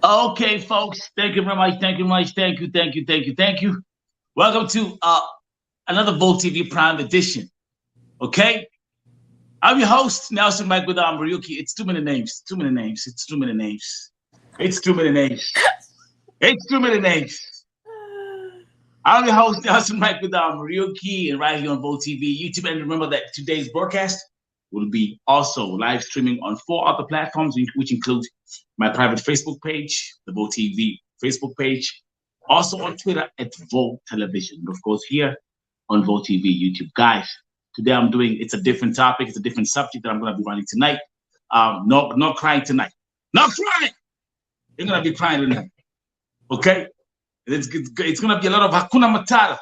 Okay, folks. Thank you very much. Thank you much. Thank you. Thank you. Thank you. Thank you. Welcome to another Volt TV Prime edition. Okay, I'm your host Nelson Mike with Ryuki. It's too many names. Too many names. It's too many names. It's too many names. It's too many names. I'm your host Nelson Mike with Ryuki, and right here on Volt TV, YouTube, and remember that today's broadcast will be also live streaming on 4 other platforms, which include my private Facebook page, the Volt TV Facebook page, also on Twitter at Volt Television, and of course here on Volt TV YouTube. Guys, today it's a different topic, it's a different subject that I'm going to be running tonight. No crying tonight. No crying! You're going to be crying tonight. Okay? It's going to be a lot of Hakuna Matata.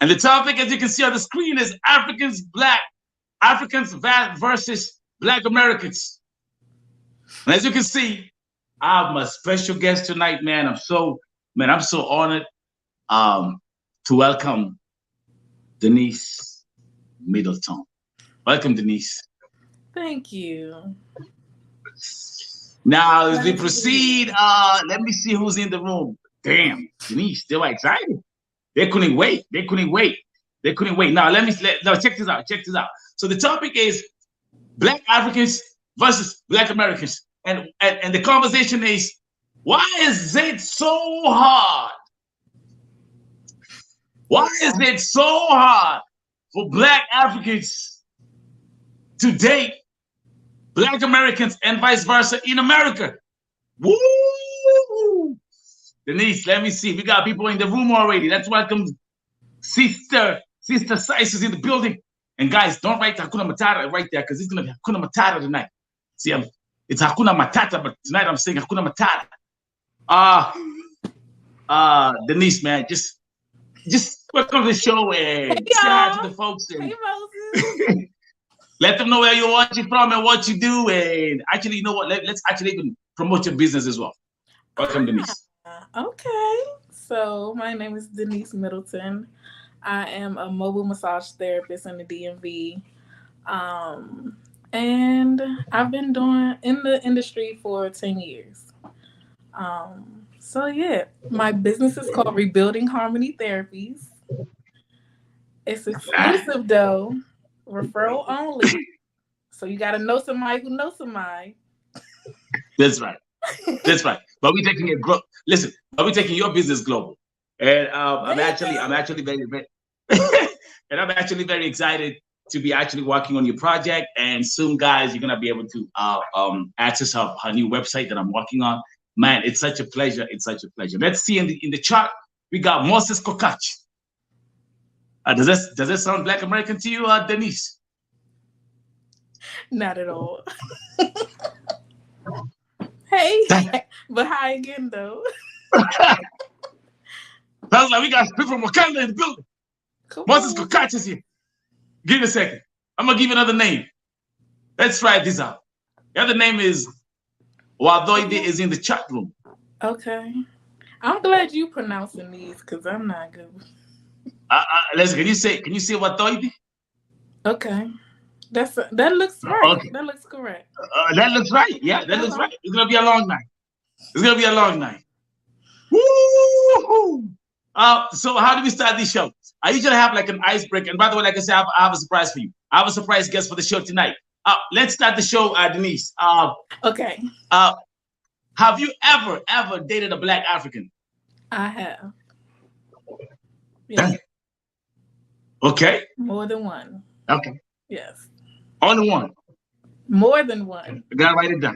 And the topic, as you can see on the screen, is Africans versus Black Americans. And as you can see, I have my special guest tonight, man. I'm so honored to welcome Denise Middleton. Welcome, Denise. Thank you. Now, as we proceed, let me see who's in the room. Damn, Denise, they were excited. They couldn't wait. Now, check this out. So the topic is Black Africans versus Black Americans. And the conversation is, why is it so hard? Why is it so hard for Black Africans to date Black Americans and vice versa in America? Woo! Denise, let me see. We got people in the room already. Let's welcome Sister Sice is in the building. And guys, don't write Hakuna Matata right there because it's going to be Hakuna Matata tonight. See, it's Hakuna Matata, but tonight I'm saying Hakuna Matata. Denise, man, just welcome to the show and say hi to the folks. And let them know where you're watching from and what you do. And actually, you know what? Let's actually even promote your business as well. Welcome, Denise. Okay, so my name is Denise Middleton. I am a mobile massage therapist in the DMV. And I've been doing in the industry for 10 years. So yeah, my business is called Rebuilding Harmony Therapies. It's exclusive though, referral only. So you gotta know somebody who knows somebody. That's right. But we're taking it listen, but we're taking your business global. And I'm actually very and I'm actually very excited to be actually working on your project. And soon, guys, you're gonna be able to access her new website that I'm working on. Man, it's such a pleasure. Let's see in the chart, we got Moses Kokach. Does that sound Black American to you, Denise? Not at all. Hey, but hi again though. Sounds like we got people from Wakanda in the building. Moses Kokach is here. Give me a second. I'm gonna give you another name. Let's try this out. The other name is Wadoide is in the chat room. Okay. I'm glad you pronouncing these because I'm not good. Listen, can you say Wadoide? Okay. That looks right. Okay. That looks correct. That looks right. Yeah, that looks right. It's gonna be a long night. Woo! So how do we start this show? I usually have like an icebreaker. And by the way, like I said, I have a surprise for you. I have a surprise guest for the show tonight. Let's start the show, Denise. Okay. Have you ever dated a Black African? I have. Yeah. Okay. More than one. Okay. Yes. Only one. More than one. I gotta write it down.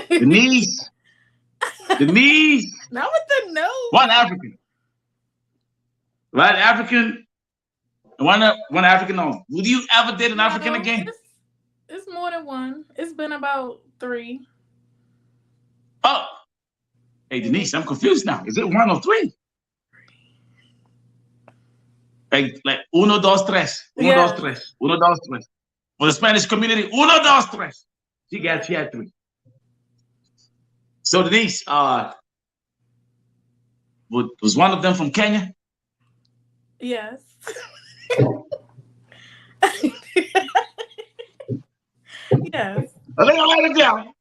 Denise. Not with the no. One African. And one African only. Would you ever date an African again? It's more than one. It's been about 3. Oh. Hey, Denise, I'm confused now. Is it 1 or 3? Like uno, dos, tres. Uno, dos, tres. For the Spanish community, uno, dos, tres. She had 3. So Denise, was one of them from Kenya? Yes. Yes. Are they all it down.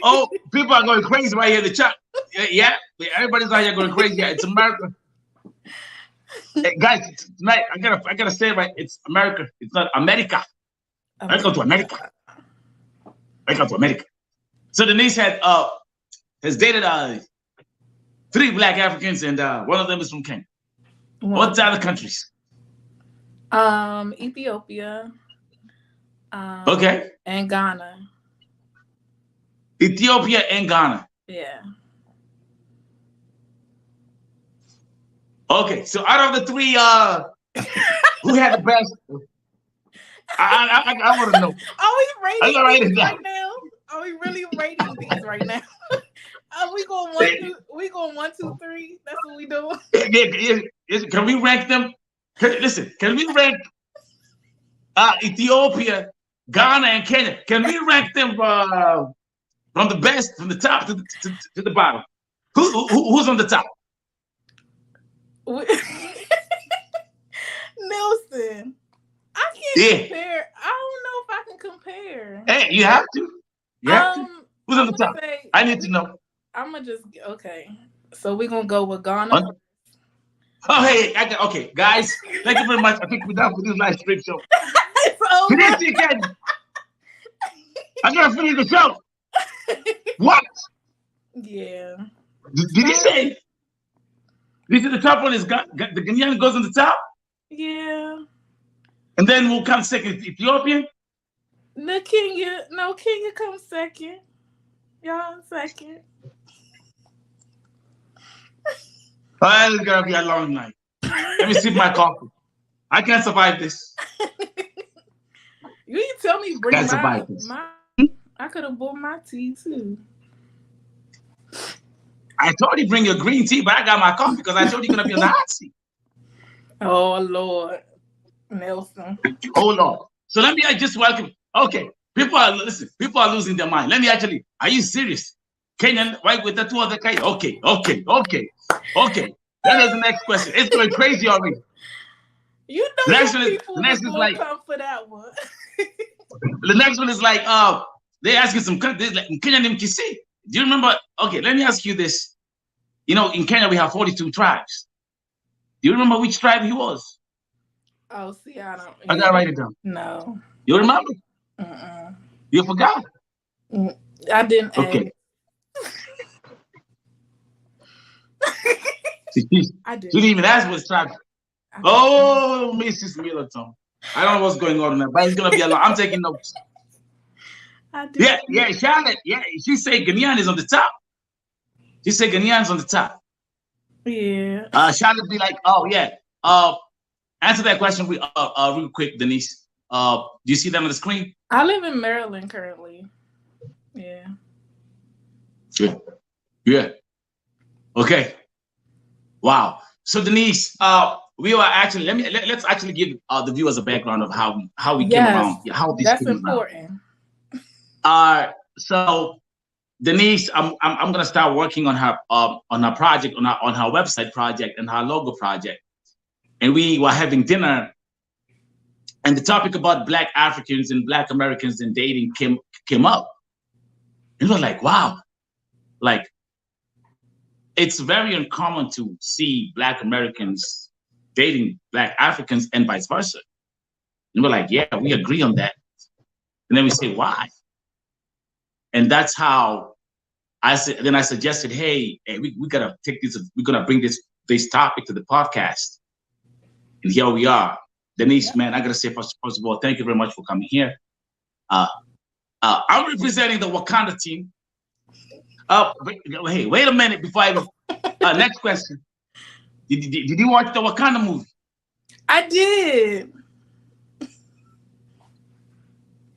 Oh, people are going crazy right here in the chat. Yeah, everybody's out here going crazy. Yeah, it's America. Hey, guys, tonight I gotta say it right. It's America. It's not America. Welcome to America. Welcome to America. So Denise has dated 3 Black Africans, and one of them is from Kenya. What other countries? Ethiopia. Okay. And Ghana. Ethiopia and Ghana. Yeah. Okay, so out of the 3, who had the best? I want to know. Are we rating write these it down. right now? Are we really rating these right now? Are we going 1, 2? We going 1, 2, 3? That's what we doing. Can we rank them? Listen, can we rank Ethiopia, Ghana, and Kenya? Can we rank them from the best, from the top to the bottom? Who's on the top? Nelson, I can't compare. I don't know if I can compare. Hey, you have to. You have to. Who's on the top? I need to know. I'm gonna just okay. So we're gonna go with Ghana. Oh, hey, okay, guys. Thank you very much. I think we're done for this live stream show. Finish it again. I gotta finish the show. What? Yeah. Did he say? This is the top one. Is the Ghanaian goes on the top? Yeah. And then we'll come second. Ethiopian. Kenya comes second. Y'all second. Oh, it's gonna be a long night. Let me sip my coffee. I can't survive this. You didn't tell me bring my I could have bought my tea too. I told you bring your green tea, but I got my coffee because I told you you're gonna be on the hot seat. Oh Lord, Nelson. Hold on. So let me just welcome. Okay, people are losing their mind. Let me actually. Are you serious? Kenyan, right with the 2 other guys? Okay. Then there's the next question. It's going crazy already. You know, next is like come for that one. The next one is like, they asking some countries like Kenyan Mkisi. Do you remember? Okay, let me ask you this. You know, in Kenya we have 42 tribes. Do you remember which tribe he was? Oh, see, I don't. I gotta write it down. No. You remember? You forgot? I didn't. Okay. I did. She didn't even ask what's tribe. Oh, Mrs. Middleton. I don't know what's going on there, but it's gonna be a lot. I'm taking notes. I did. Yeah, Charlotte. Yeah, she said Ghanaian is on the top. She said Ghanaian's on the top. Yeah. Charlotte be like, oh yeah. Answer that question real quick, Denise. Do you see that on the screen? I live in Maryland currently. Yeah. Yeah. Okay. Wow. So Denise, we are actually let's actually give the viewers a background of how we came around. How this that's came important. Around. So Denise, I'm gonna start working on her project, on her website project and her logo project. And we were having dinner, and the topic about Black Africans and Black Americans and dating came up. And we were like, wow, like it's very uncommon to see Black Americans dating Black Africans and vice versa. And we're like, yeah, we agree on that. And then we say, why? And that's how I suggested, hey, we gotta take this, we're gonna bring this topic to the podcast. And here we are. Denise, man, I gotta say first of all, thank you very much for coming here. I'm representing the Wakanda team. Wait a minute before I go. Next question. Did you watch the Wakanda movie? I did.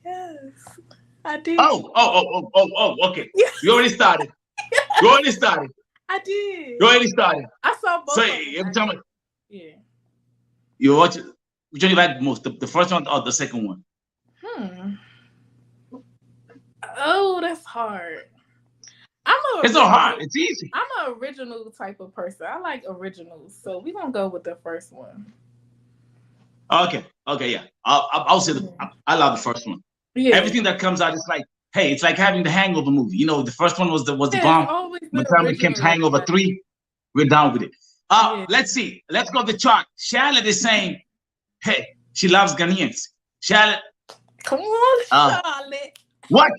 Yes, I did. Oh, okay. You already started. You already started. I did. You already started. I saw both. So every time yeah. You watch it, which one you like most? The first one or the second one? Oh, that's hard. It's not hard. It's easy. I'm an original type of person. I like originals, so we're gonna go with the first one. Okay, yeah. I'll say I love the first one. Yeah. Everything that comes out is like hey, it's like having the Hangover movie. You know, the first one was the Yeah, bomb. it's always By the the time it came to original. Hangover Like, 3, we're down with it. Yeah. Let's see. Let's go to the chart. Charlotte is saying, hey, she loves Ghanaians. Charlotte, come on, Charlotte. what?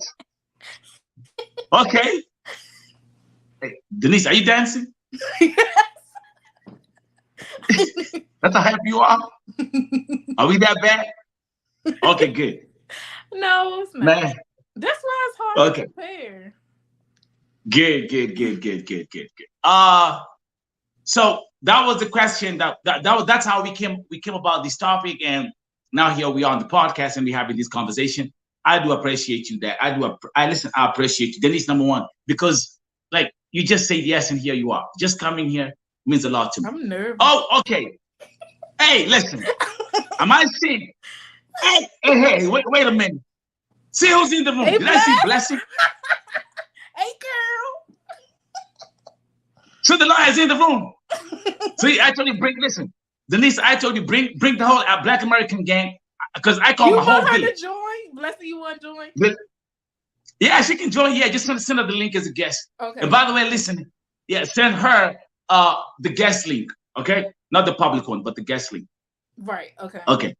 Okay. Hey, Denise, are you dancing? That's how happy you are? Are we that bad? Okay, good. No, it's not. Man, That's why it's hard okay. to compare. Good. So that was the question that's how we came about this topic, and now here we are on the podcast and we're having this conversation. I do appreciate you that I appreciate you. Denise, number one, because like you just said yes and here you are. Just coming here means a lot to me. I'm nervous. Oh, okay. Hey, listen. Am I seeing? Hey, wait a minute. See who's in the room. Hey, Did I see Blessing? Hey, girl. So the lawyer's in the room. So he actually Denise, I told you bring the whole Black American gang, because I call you my whole want her village. to join? Blessing, you want to join? Yeah, she can join. Yeah, just send her the link as a guest. Okay. And by the way, listen, yeah, send her the guest link, okay? Not the public one, but the guest link. Right, okay. Okay,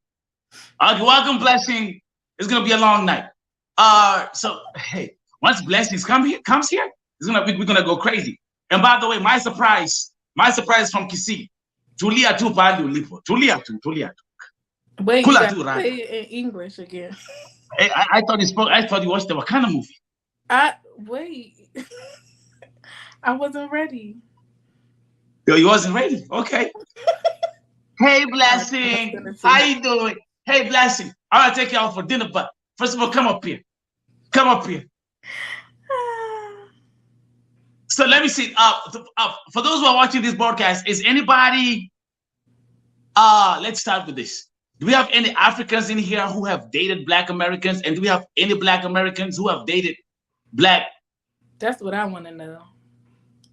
welcome, Blessing. It's gonna be a long night. So hey, once Blessings comes here, we're gonna go crazy. And by the way, my surprise from Kisii. Tulia tu pali ulipo. Tulia tu. Wait, Kula you tu, gotta right? say it in English again. I thought you watched the Wakanda movie. Wait. I wasn't ready. Yo, you wasn't ready. Okay. Hey, Blessing. How you doing? Hey, Blessing. I want to take you out for dinner, but first of all, come up here. So let me see. For those who are watching this broadcast, is anybody? Let's start with this. Do we have any Africans in here who have dated Black Americans? And do we have any Black Americans who have dated Black? That's what I want to know.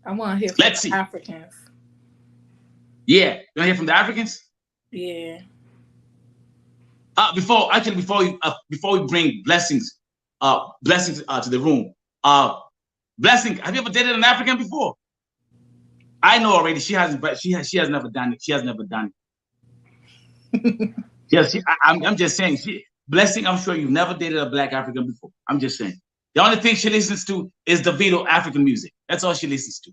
I want to hear from Let's see. Africans. Yeah, you want to hear from the Africans? Yeah. Before we bring blessings to the room. Blessing, have you ever dated an African before? I know already. She hasn't, but she has never done it. She has never done it. Yes, I'm just saying. Blessing, I'm sure you've never dated a Black African before. I'm just saying. The only thing she listens to is the Davido African music. That's all she listens to.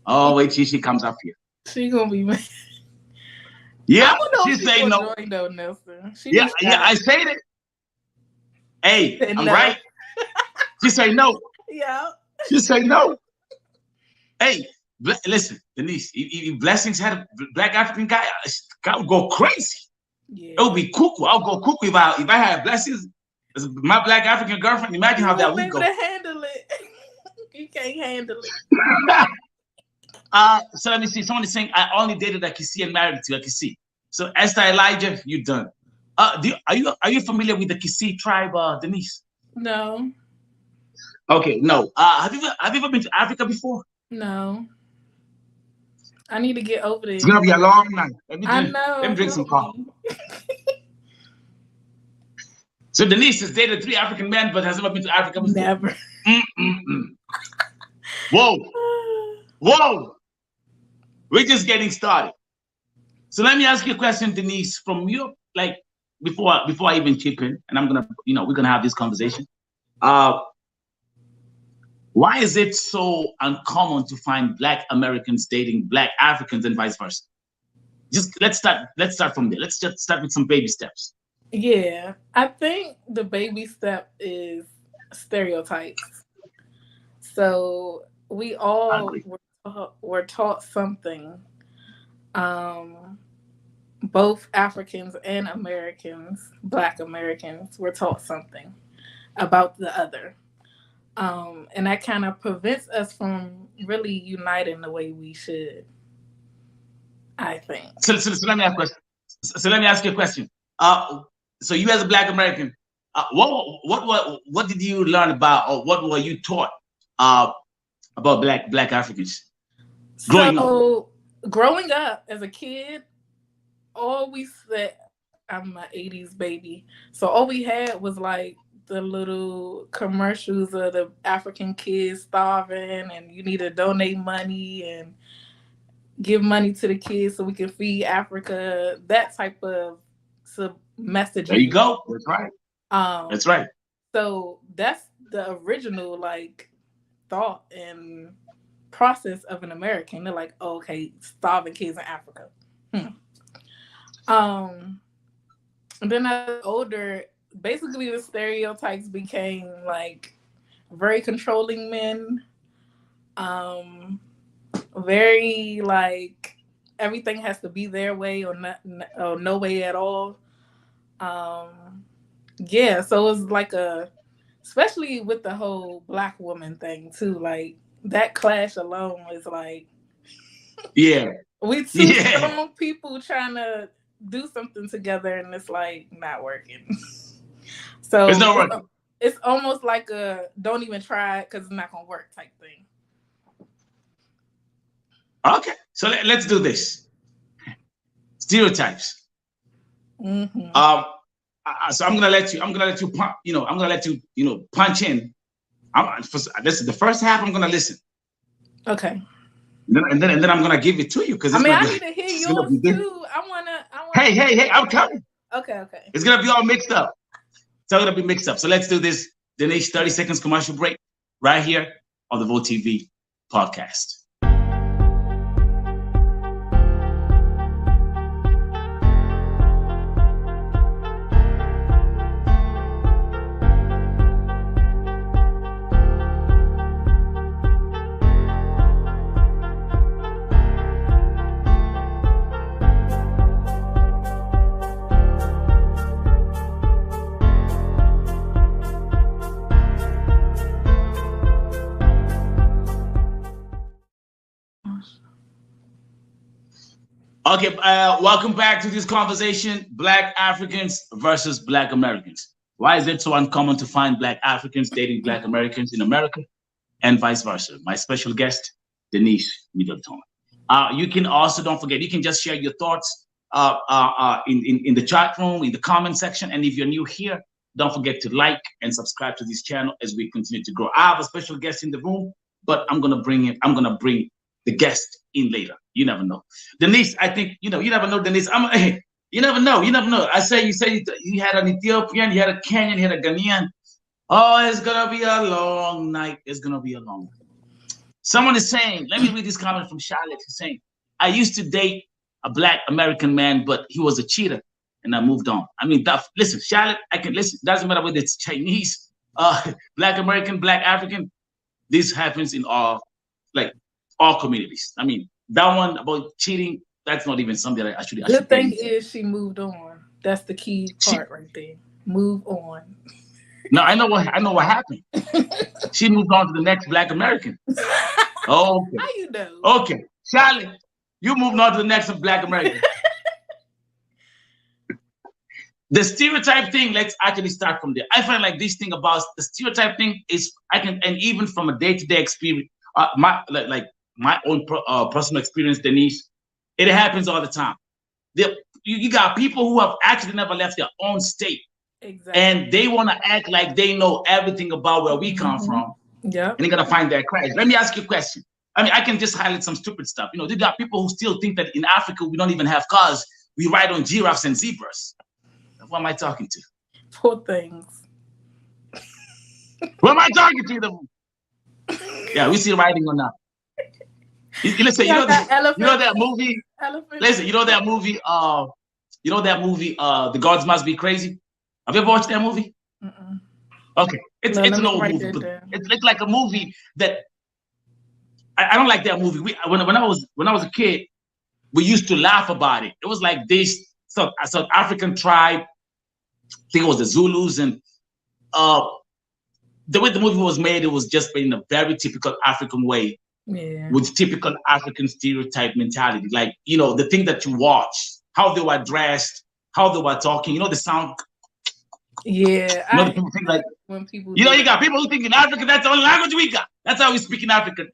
Oh, wait till she comes up here. She gonna be mad. Yeah, she say no. Join, though, Nelson. Yeah, I said it. Hey, I'm no. right. She say no. Yeah. She say no. Hey, listen, Denise, if Blessings had a Black African guy, I would go crazy. Yeah. It would be cuckoo. I would go cuckoo if I had Blessings as my Black African girlfriend. Imagine how that would go. You won't be able to handle it. You can't handle it. So let me see. Someone is saying I only dated a Kisii and married to a Kisii. So Esther Elijah, you done. Are you familiar with the Kisii tribe, Denise? No. Okay, no. Have you ever been to Africa before? No. I need to get over there. It's gonna be a long night. Let me drink some coffee. So Denise has dated 3 African men, but has never been to Africa before. Never. Whoa. We're just getting started. So let me ask you a question, Denise, from your before I even chip in, and I'm gonna, we're gonna have this conversation. Why is it so uncommon to find Black Americans dating Black Africans and vice versa? Just let's start from there. Let's just start with some baby steps. Yeah, I think the baby step is stereotypes. So we all were taught something. Both Africans and Americans, Black Americans, were taught something about the other. And that kind of prevents us from really uniting the way we should, I think. So let me ask a question. So let me ask you a question. So you as a Black American, what did you learn about, or what were you taught about Black Africans growing up as a kid? All we said, I'm an 80s baby, so all we had was like the little commercials of the African kids starving and you need to donate money and give money to the kids so we can feed Africa, that type of messaging. There you go. That's right. That's right. So that's the original like thought and process of an American. They're like, oh, okay, starving kids in Africa. And then as I was older, basically the stereotypes became like very controlling men, very like everything has to be their way or not, or no way at all. Yeah, so it was like especially with the whole Black woman thing too, like that clash alone is like, yeah, we two strong people trying to do something together and it's like not working. So it's not working. It's almost like a don't even try it because it's not gonna work type thing. Okay, so let's do this. Stereotypes. Mm-hmm. So I'm gonna let you punch in. This is the first half. I'm gonna listen. Okay. And then I'm gonna give it to you because I need to hear yours too. I wanna. Hey, I'm coming. Okay. It's gonna be all mixed up. It's all gonna be mixed up. So let's do this. Denise, 30 seconds commercial break right here on the Vote TV podcast. Okay, welcome back to this conversation, Black Africans versus Black Americans. Why is it so uncommon to find Black Africans dating Black Americans in America and vice versa? My special guest, Denise Middleton. You can also, don't forget, you can just share your thoughts in the chat room, in the comment section. And if you're new here, don't forget to like and subscribe to this channel as we continue to grow. I have a special guest in the room, but I'm gonna bring the guest in later. You never know. Denise, I think, you never know, Denise. You never know. I say, you had an Ethiopian, you had a Kenyan, you had a Ghanaian. Oh, it's gonna be a long night. It's gonna be a long night. Someone is saying, let me read this comment from Charlotte. He's saying, I used to date a Black American man, but he was a cheater and I moved on. I mean, listen, Charlotte, I can listen. Doesn't matter whether it's Chinese, Black American, Black African. This happens in all communities. I mean, that one about cheating, that's not even something that I should. The thing is, she moved on. That's the key part right there. Move on. No, I know what happened. She moved on to the next Black American. Oh, okay. How you know? Okay, Charlie, you moved on to the next Black American. The stereotype thing, let's actually start from there. I find like this thing about the stereotype thing is and even from a day-to-day experience, my own personal experience, Denise, it happens all the time. You got people who have actually never left their own state. Exactly. And they want to act like they know everything about where we come from. Yeah. And they're going to find their crash. Let me ask you a question. I mean, I can just highlight some stupid stuff. They got people who still think that in Africa, we don't even have cars. We ride on giraffes and zebras. What am I talking to? Poor things. What am I talking to? Yeah, we see riding on that. Listen, you know that movie. Elephant. Listen, you know that movie. The Gods Must Be Crazy. Have you ever watched that movie? Mm-mm. Okay, it's an old movie. But it's like a movie that I don't like that movie. When I was a kid, we used to laugh about it. It was like this South African tribe. I think it was the Zulus, and the way the movie was made, it was just made in a very typical African way. Yeah. With typical African stereotype mentality, like the thing that you watch, how they were dressed, how they were talking, the sound. Yeah, the people think like when people. You got people who think in Africa that's the only language we got. That's how we speak in Africa.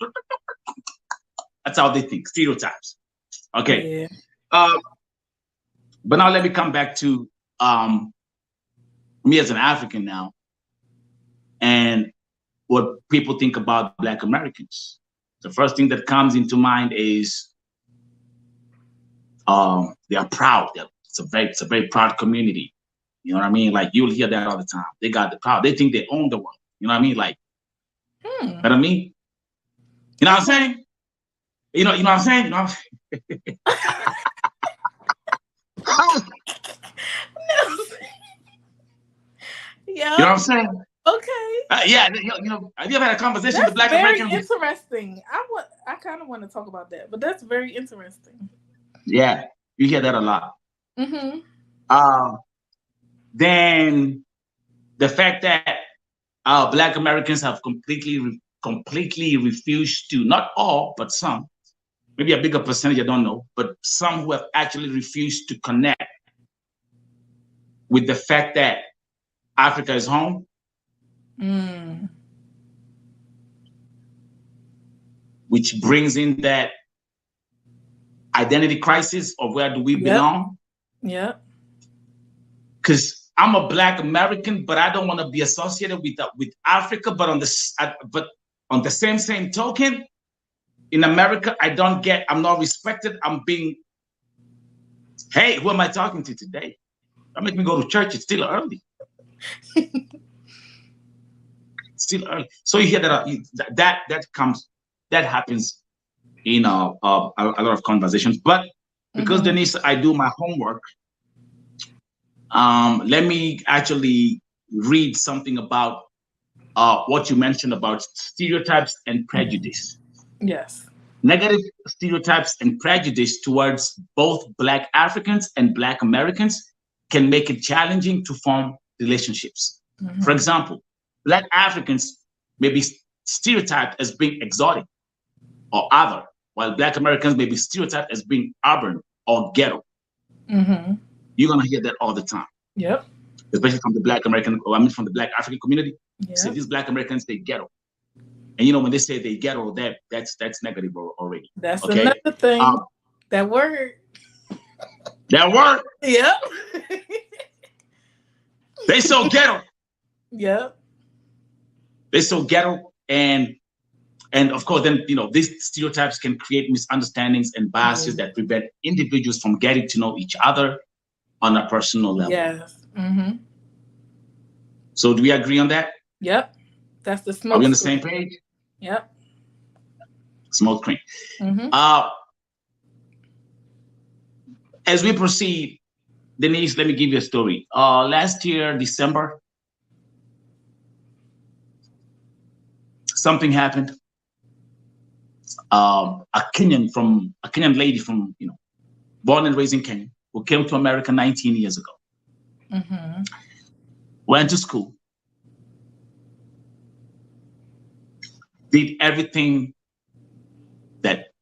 That's how they think. Stereotypes. Okay. Yeah. But now let me come back to me as an African now. and what people think about Black Americans. The first thing that comes into mind is they are proud. It's a very proud community. You know what I mean? Like you'll hear that all the time. They got the proud. They think they own the world. You know what I mean? Like, you know what I mean? You know what I'm saying? You know what I'm saying? You know what I'm saying? Yeah. You know what I'm saying? Okay. Yeah. You know, have you ever had a conversation with Black Americans? That's very interesting. I kind of want to talk about that, but that's very interesting. Yeah, you hear that a lot. Mm-hmm. Then the fact that Black Americans have completely refused to, not all, but some, maybe a bigger percentage, I don't know, but some who have actually refused to connect with the fact that Africa is home. Which brings in that identity crisis of where do we belong? Yeah. Because I'm a Black American, but I don't want to be associated with Africa. But on the same token, in America, I'm not respected. I'm being, hey, who am I talking to today? That make me go to church. It's still early. It's still early. So you hear that happens in a lot of conversations. But because Denise, I do my homework. Let me actually read something about what you mentioned about stereotypes and prejudice. Yes. Negative stereotypes and prejudice towards both Black Africans and Black Americans can make it challenging to form relationships. For example, Black Africans may be stereotyped as being exotic or other, while Black Americans may be stereotyped as being urban or ghetto. You're gonna hear that all the time. Yep. Especially from the Black American, from the Black African community. Yep. So these Black Americans, they ghetto. And you know, when they say they ghetto, that's negative already. That's another thing. That word. That word. Yep. They so ghetto. Yep. They so ghetto, and of course, then these stereotypes can create misunderstandings and biases that prevent individuals from getting to know each other on a personal level. Yes. So, do we agree on that? Yep. That's the smoke. Are we on the same page? Yep. Smoke screen. As we proceed, Denise, let me give you a story. Last year, December, something happened. A Kenyan lady from, born and raised in Kenya, who came to America 19 years ago. Went to school. Did everything that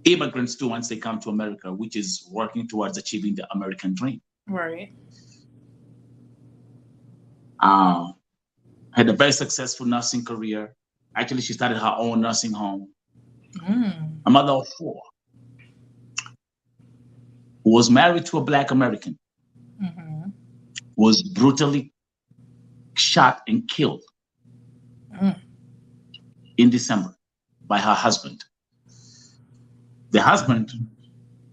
immigrants do once they come to America, which is working towards achieving the American dream. Right. Had a very successful nursing career. Actually, she started her own nursing home. A mother of 4. Who was married to a Black American. Was brutally shot and killed in December by her husband. The husband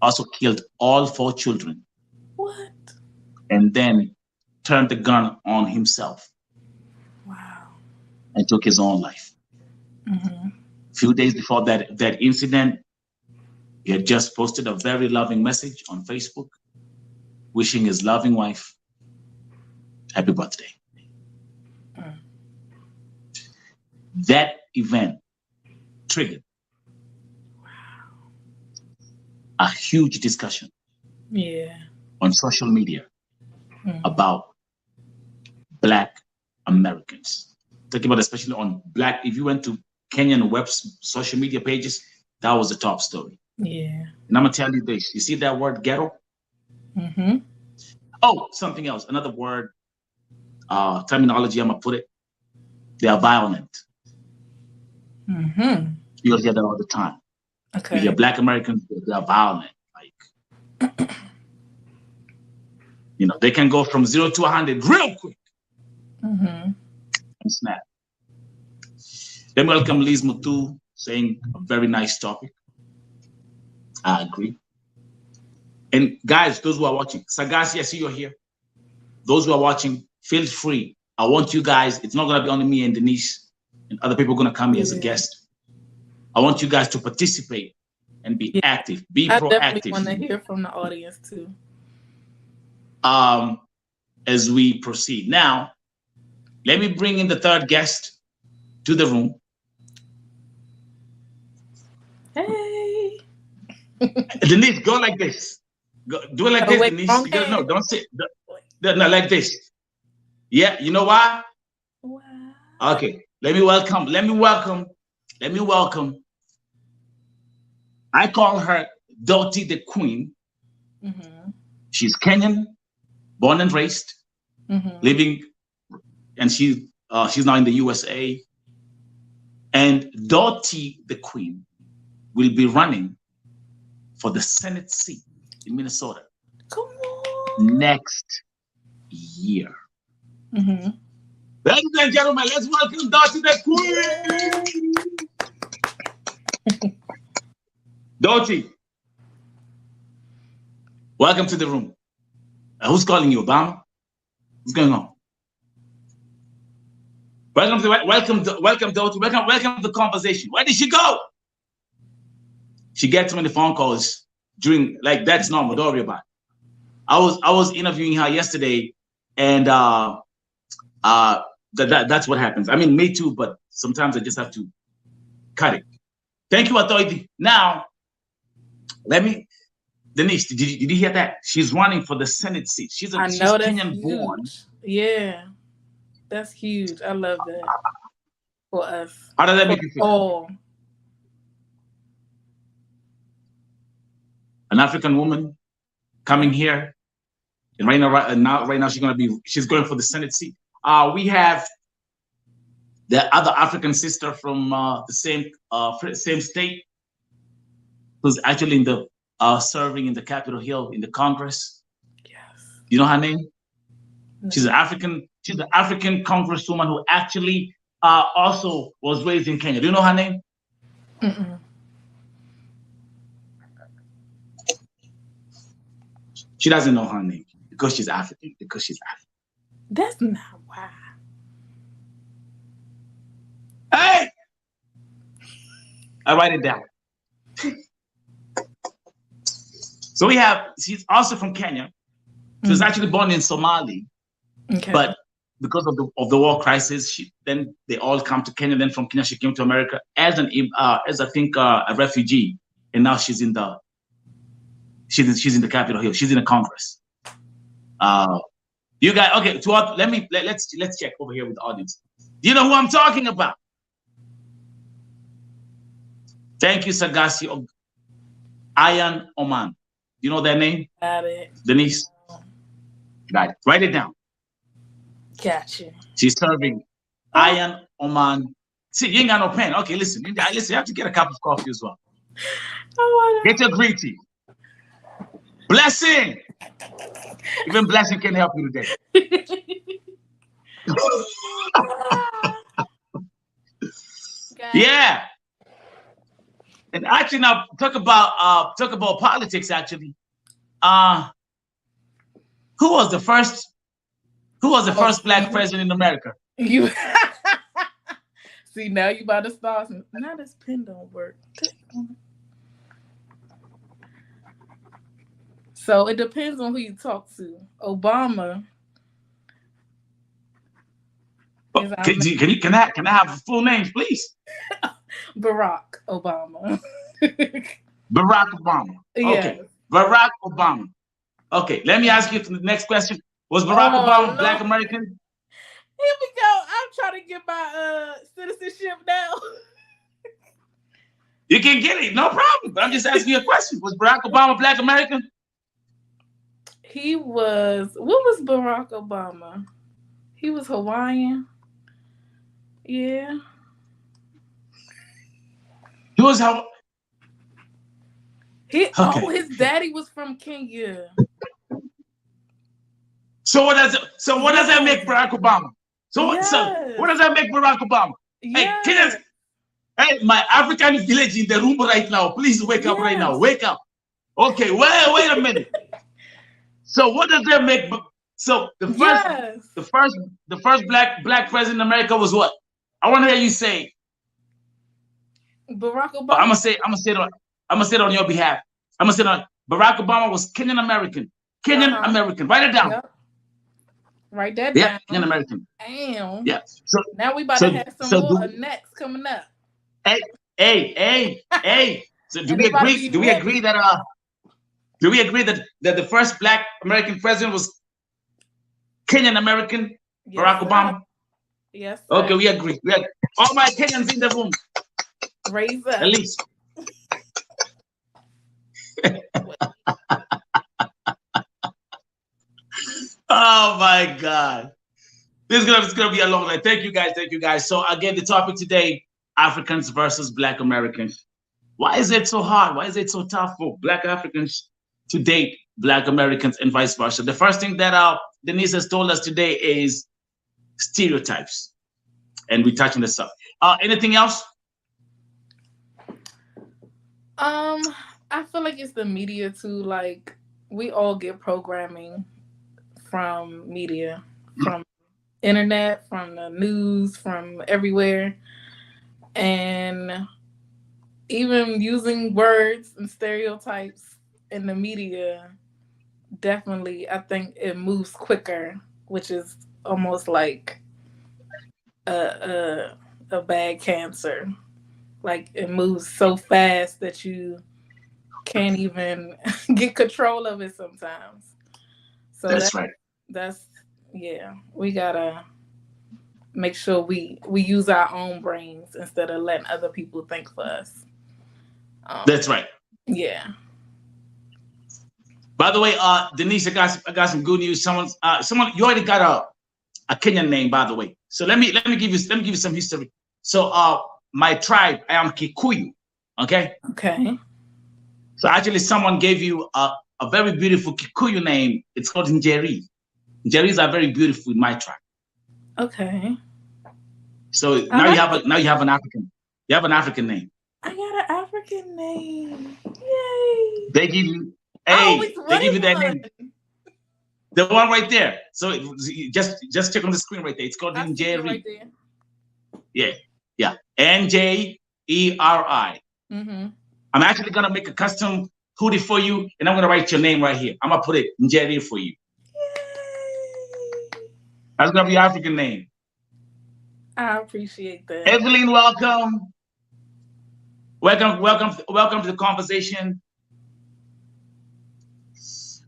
also killed all 4 children. What? And then turned the gun on himself. Wow. And took his own life. A few days before that incident, he had just posted a very loving message on Facebook, wishing his loving wife happy birthday. That event triggered a huge discussion on social media about Black Americans. Talking about especially on Black, if you went to Kenyan web social media pages, that was the top story. Yeah. And I'm gonna tell you this, you see that word ghetto? Oh, something else, another word, terminology, I'm gonna put it, they are violent. You'll hear that all the time. Okay. You hear Black Americans, they are violent. Like, they can go from 0 to 100 real quick. And snap. Then welcome Liz Mutu saying a very nice topic. I agree. And guys, those who are watching, Sagasi, I see you're here. Those who are watching, feel free. I want you guys, it's not going to be only me and Denise and other people going to come here as a guest. I want you guys to participate and be active, be proactive. I definitely want to hear from the audience too. As we proceed. Now, let me bring in the third guest to the room. Hey. Denise, go like this. Go, do it like this, Denise. No, don't sit. No, like this. Yeah, you know why? Wow. Okay, let me welcome. I call her Dottie the Queen. Mm-hmm. She's Kenyan, born and raised, living, and she's now in the USA. And Dottie the Queen will be running for the Senate seat in Minnesota. Come on. Next year. Mm-hmm. Ladies and gentlemen, let's welcome Dottie the Queen. Dottie, welcome to the room. Who's calling you, Obama? What's going on? Welcome, Dottie. Welcome to the conversation. Where did she go? She gets many phone calls during, like, that's normal. Don't worry about it. I was interviewing her yesterday, and that's what happens. I mean, me too, but sometimes I just have to cut it. Thank you, Authority. Now, Denise, did you hear that? She's running for the Senate seat. She's Kenyan born. Yeah, that's huge. I love that for us. How does that make you feel? Oh, an African woman coming here, and right now she's going for the Senate seat. We have the other African sister from the same state, who's actually in the serving in the Capitol Hill in the Congress. Yes. You know her name? No. She's an African congresswoman who actually also was raised in Kenya. Do you know her name? Mm-mm. She doesn't know her name because she's African. That's not why. Hey! I write it down. So she's also from Kenya. She was actually born in Somali, but because of the war crisis, then they all come to Kenya. Then from Kenya, she came to America as a refugee, and now she's in the Capitol Hill. She's in the Congress. You guys, okay? Let's check over here with the audience. Do you know who I'm talking about? Thank you, Sagasi. Ayan Oman. You know their name? Got it. Denise? Got it. Write it down. Gotcha. She's serving Ayan Oman. See, you ain't got no pen. Okay, listen. You have to get a cup of coffee as well. Get your green tea. Blessing. Even Blessing can help you today. Yeah. And actually, now talk about politics. Actually, who was the first Black president in America? You see, now you about to start. Now this pen don't work. So it depends on who you talk to. Obama. Can I have full names, please? Barack Obama. Barack Obama. Okay. Yes. Barack Obama. Okay, let me ask you the next question. Was Barack Obama Black American? Here we go. I'm trying to get my citizenship now. You can get it, no problem. But I'm just asking you a question. Was Barack Obama Black American? He was. What was Barack Obama? He was Hawaiian. Yeah. He was how? His daddy was from Kenya. So what does that make Barack Obama? So what does that make Barack Obama? Yes. Hey, Hey, my African village in the room right now. Please wake up right now. Yes. Wake up. Okay, wait a minute. So what does that make? So Yes. the first black president in America was what? I want to hear you say. Barack I'm Obama. gonna say it on your behalf. I'm gonna say it on Barack Obama was Kenyan American. Kenyan American. Write it down. Yep. Write that Yeah, down. Kenyan American. Damn. Yeah. So now we about to have some more next coming up. Hey. So do we agree? Do we agree that the first black American president was Kenyan American, Yes, Barack Obama? Yes. Sir. Okay, we agree. All my Kenyans in the room. Raise up. At least. Oh my God. This is gonna be a long night. Thank you guys. So again, the topic today, Africans versus Black Americans. Why is it so hard? Why is it so tough for Black Africans to date Black Americans and vice versa? The first thing that Denise has told us today is stereotypes. And we're touching this up. Anything else? I feel like it's the media too. Like we all get programming from media, from internet, from the news, from everywhere, and even using words and stereotypes in the media. Definitely, I think it moves quicker, which is almost like a bad cancer. Like it moves so fast that you can't even get control of it sometimes. So that's right. That's we gotta make sure we use our own brains instead of letting other people think for us. That's right. Yeah. By the way, Denise, I got some good news. Someone, you already got a Kenyan name, by the way. So let me give you some history. So my tribe, I am Kikuyu. Okay. Okay. So actually, someone gave you a very beautiful Kikuyu name. It's called Njeri. Njeris are very beautiful in my tribe. Okay. So now you have an African. You have an African name. I got an African name. Yay! They give you. Hey, they give you that name. The one right there. So just check on the screen right there. It's called Njeri. Right there. Yeah. Njeri. Mm-hmm. I'm actually gonna make a custom hoodie for you, and I'm gonna write your name right here. I'm gonna put it Njeri for you. Yay. That's gonna be your African name. I appreciate that. Evelyn, welcome. Welcome to the conversation.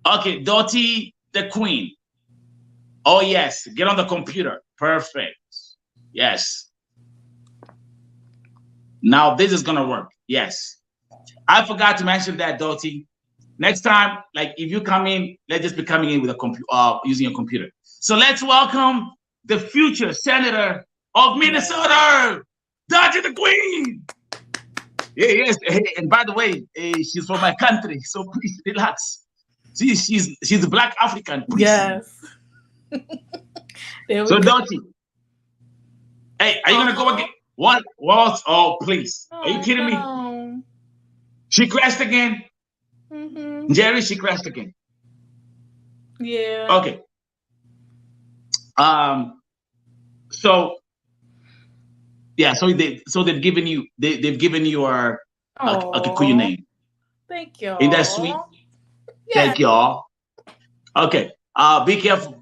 Okay, Dottie the Queen. Oh yes, get on the computer. Perfect. Yes. Now this is gonna work. Yes. I forgot to mention that, Dottie. Next time, like if you come in, let's just be coming in with a computer, using a computer. So let's welcome the future senator of Minnesota, Dottie the Queen. Yeah, yes. And by the way, she's from my country, so please relax. She's a Black African. Please. Yes. So Dottie, hey, are you gonna go again? What? Oh, please. Are you kidding me? She crashed again. Mm-hmm. Jerry, she crashed again. Yeah. Okay. So they've given you a Kikuyu name. Thank you. Ain't that sweet? Yes. Thank y'all. Okay. Be careful.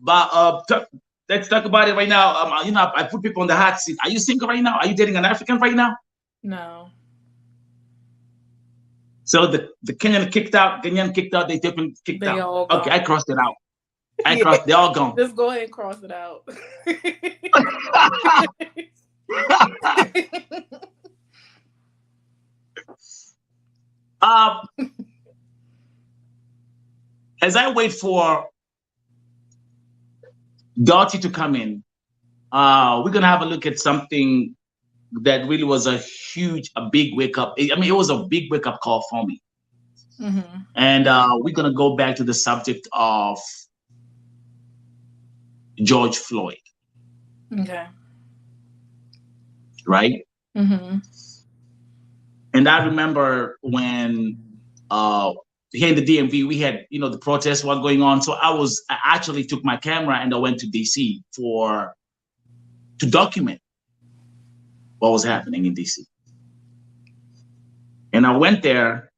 Let's talk about it right now. I put people on the hot seat. Are you single right now? Are you dating an African right now? No. So the Kenyan kicked out. They kicked out. All okay, I crossed it out. They're all gone. Just go ahead and cross it out. As I wait for Dottie to come in, we're gonna have a look at something that really was a big wake up. I mean, it was a big wake up call for me. Mm-hmm. And we're gonna go back to the subject of George Floyd. Okay. Right? Mm-hmm. And I remember when here in the DMV, we had, the protests were going on. So I actually took my camera and I went to DC to document what was happening in DC. And I went there,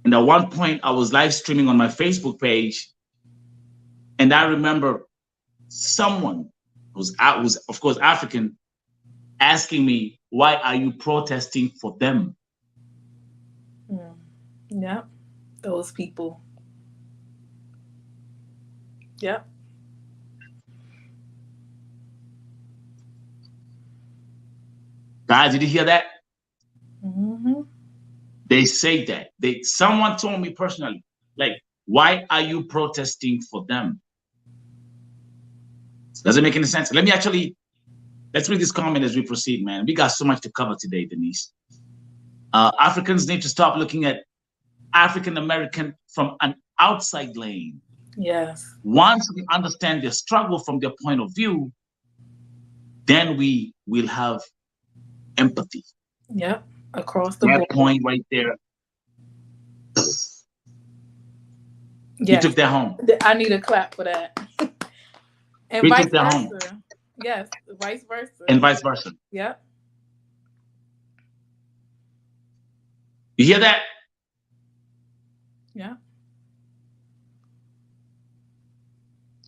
and at one point I was live streaming on my Facebook page. And I remember someone who was of course African, asking me, why are you protesting for them? Yeah, those people. Yep. Guys, did you hear that? Mm-hmm. They say that. Someone told me personally, like, why are you protesting for them? Doesn't make any sense. Let's read this comment as we proceed, man. We got so much to cover today, Denise. Africans need to stop looking at African American from an outside lane. Yes. Once we understand their struggle from their point of view, then we will have empathy. Yep. Across the board. board. That point right there. Yeah. You took that home. I need a clap for that. And we vice took that versa. home. Yes, vice versa. And vice versa. Yep. You hear that? Yeah.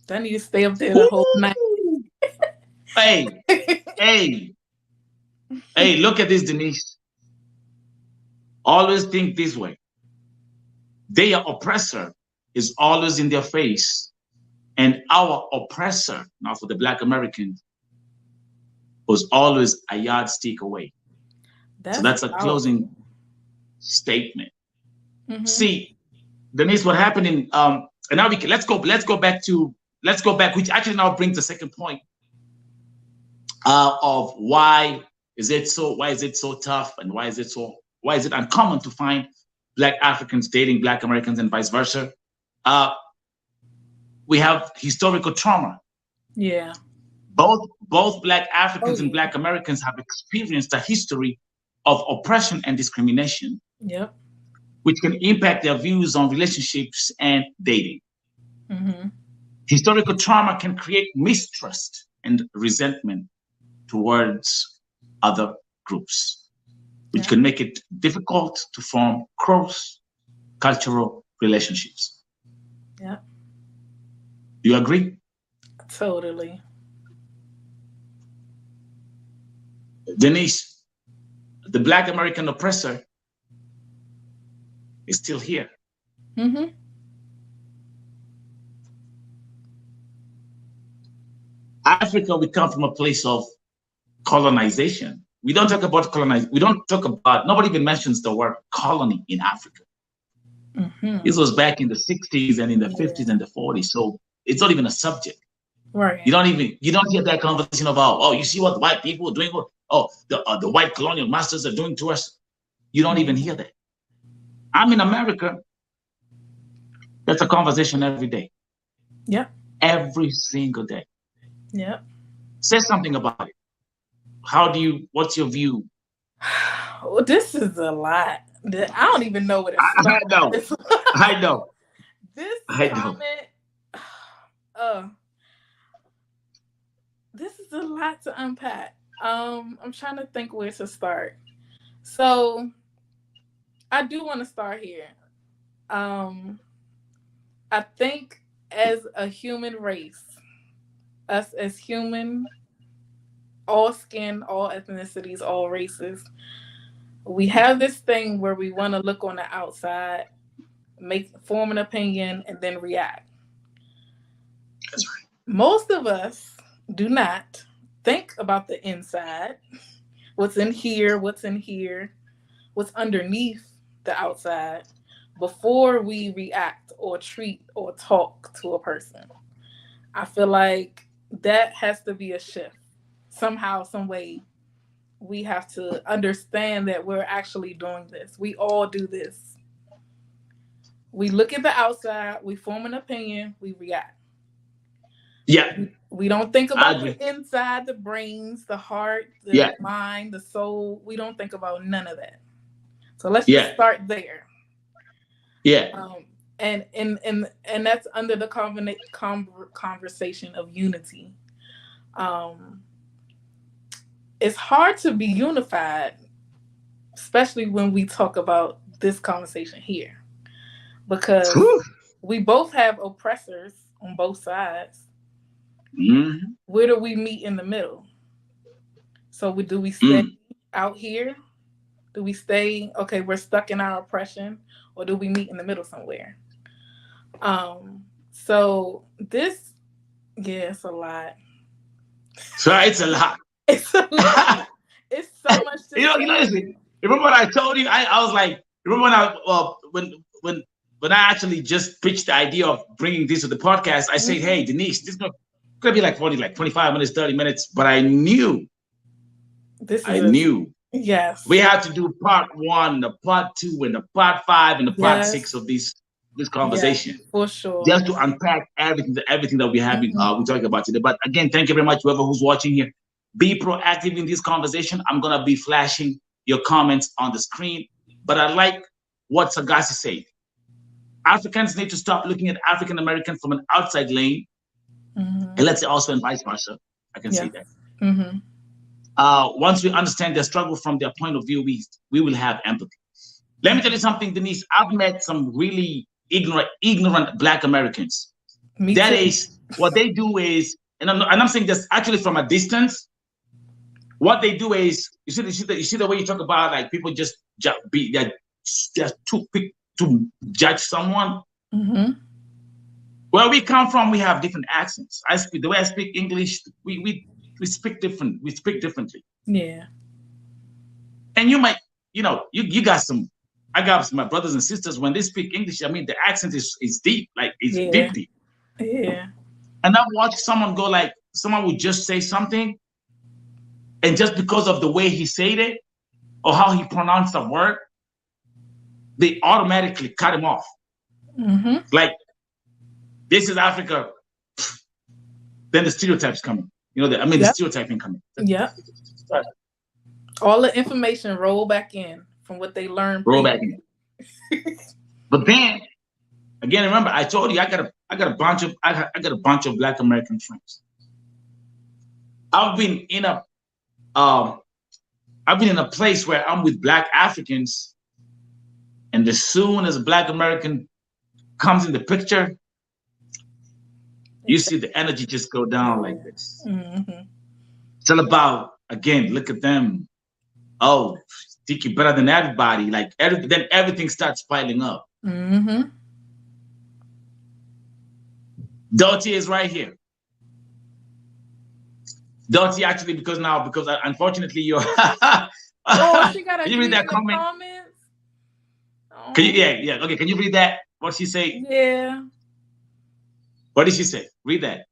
I need to stay up there the whole night. Hey, look at this, Denise. Always think this way. Their oppressor is always in their face. And our oppressor, now for the Black Americans, was always a yardstick away. So that's a closing statement. Mm-hmm. See, Denise, what happened in and now let's go back, which actually now brings the second point of why is it so tough, and why is it uncommon to find Black Africans dating Black Americans and vice versa. We have historical trauma. Yeah. Both Black Africans and Black Americans have experienced a history of oppression and discrimination. Yep. Which can impact their views on relationships and dating. Mm-hmm. Historical trauma can create mistrust and resentment towards other groups, which can make it difficult to form cross-cultural relationships. Yeah. Do you agree? Totally. Denise, the Black American oppressor is still here. Mm-hmm. Africa, we come from a place of colonization. We don't talk about nobody even mentions the word colony in Africa. Mm-hmm. This was back in the 60s and in the 50s and the 40s. So it's not even a subject. Right. You don't hear that conversation about, you see what the white people are doing? The white colonial masters are doing to us. You don't even hear that. I'm in America. That's a conversation every day. Yeah. Every single day. Yeah. Say something about it. What's your view? Well, this is a lot. I don't even know what it's I know. This is a lot to unpack. I'm trying to think where to start. So I do want to start here. I think as a human race, us as human, all skin, all ethnicities, all races, we have this thing where we want to look on the outside, form an opinion, and then react. That's right. Most of us do not think about the inside, what's in here, what's underneath the outside, before we react or treat or talk to a person. I feel like that has to be a shift. Somehow, some way, we have to understand that we're actually doing this. We all do this. We look at the outside, we form an opinion, we react. Yeah. We don't think about the inside, the brains, the heart, the mind, the soul. We don't think about none of that. So let's Yeah. just start there. Yeah. And that's under the conversation of unity. It's hard to be unified, especially when we talk about this conversation here, because Whew. we both have oppressors on both sides. Mhm. Where do we meet in the middle? So do we stay out here? Do we stay, okay, we're stuck in our oppression, or do we meet in the middle somewhere? So this, yeah, it's a lot. So it's a lot. It's a lot. It's so much to Listen, remember what I told you? I was like, remember when I actually just pitched the idea of bringing this to the podcast, I said, hey, Denise, this is gonna be like 25 minutes, 30 minutes, but I knew yes, we had to do part 1, the part 2, and the part 5, and the part 6 of this conversation. Yes, for sure. Just to unpack everything that we're having, we're talking about today. But again, thank you very much, whoever who's watching here. Be proactive in this conversation. I'm gonna be flashing your comments on the screen. But I like what Sagasi said. Africans need to stop looking at African Americans from an outside lane, and let's say also and vice versa. I can say that. Once we understand their struggle from their point of view, we will have empathy. Let me tell you something, Denise. I've met some really ignorant Black Americans. That is what they do is, and I'm saying this actually from a distance. What they do is, you see the way you talk about like people just they're too quick to judge someone. Where we come from, we have different accents. The way I speak English, we speak different. We speak differently. Yeah. And you might, you got some. I got some my brothers and sisters when they speak English. I mean, the accent is deep, like it's deep. Yeah. And I've watched someone go like, someone would just say something, and just because of the way he said it or how he pronounced the word, they automatically cut him off. Like, this is Africa. Then the stereotypes coming. The stereotyping coming. Yeah. All the information roll back in from what they learned. Roll back in. But then, again, remember, I told you I got a bunch of Black American friends. I've been in a place where I'm with Black Africans, and as soon as a Black American comes in the picture, you see the energy just go down like this. It's all about, again, look at them. Oh, think you're better than everybody. Like then everything starts piling up. Dottie is right here. Dottie actually, because unfortunately you're. She got can you read that comment? Comments? Oh. Can you? Yeah. Okay. Can you read that? What she say? Yeah. What did she say? Read that.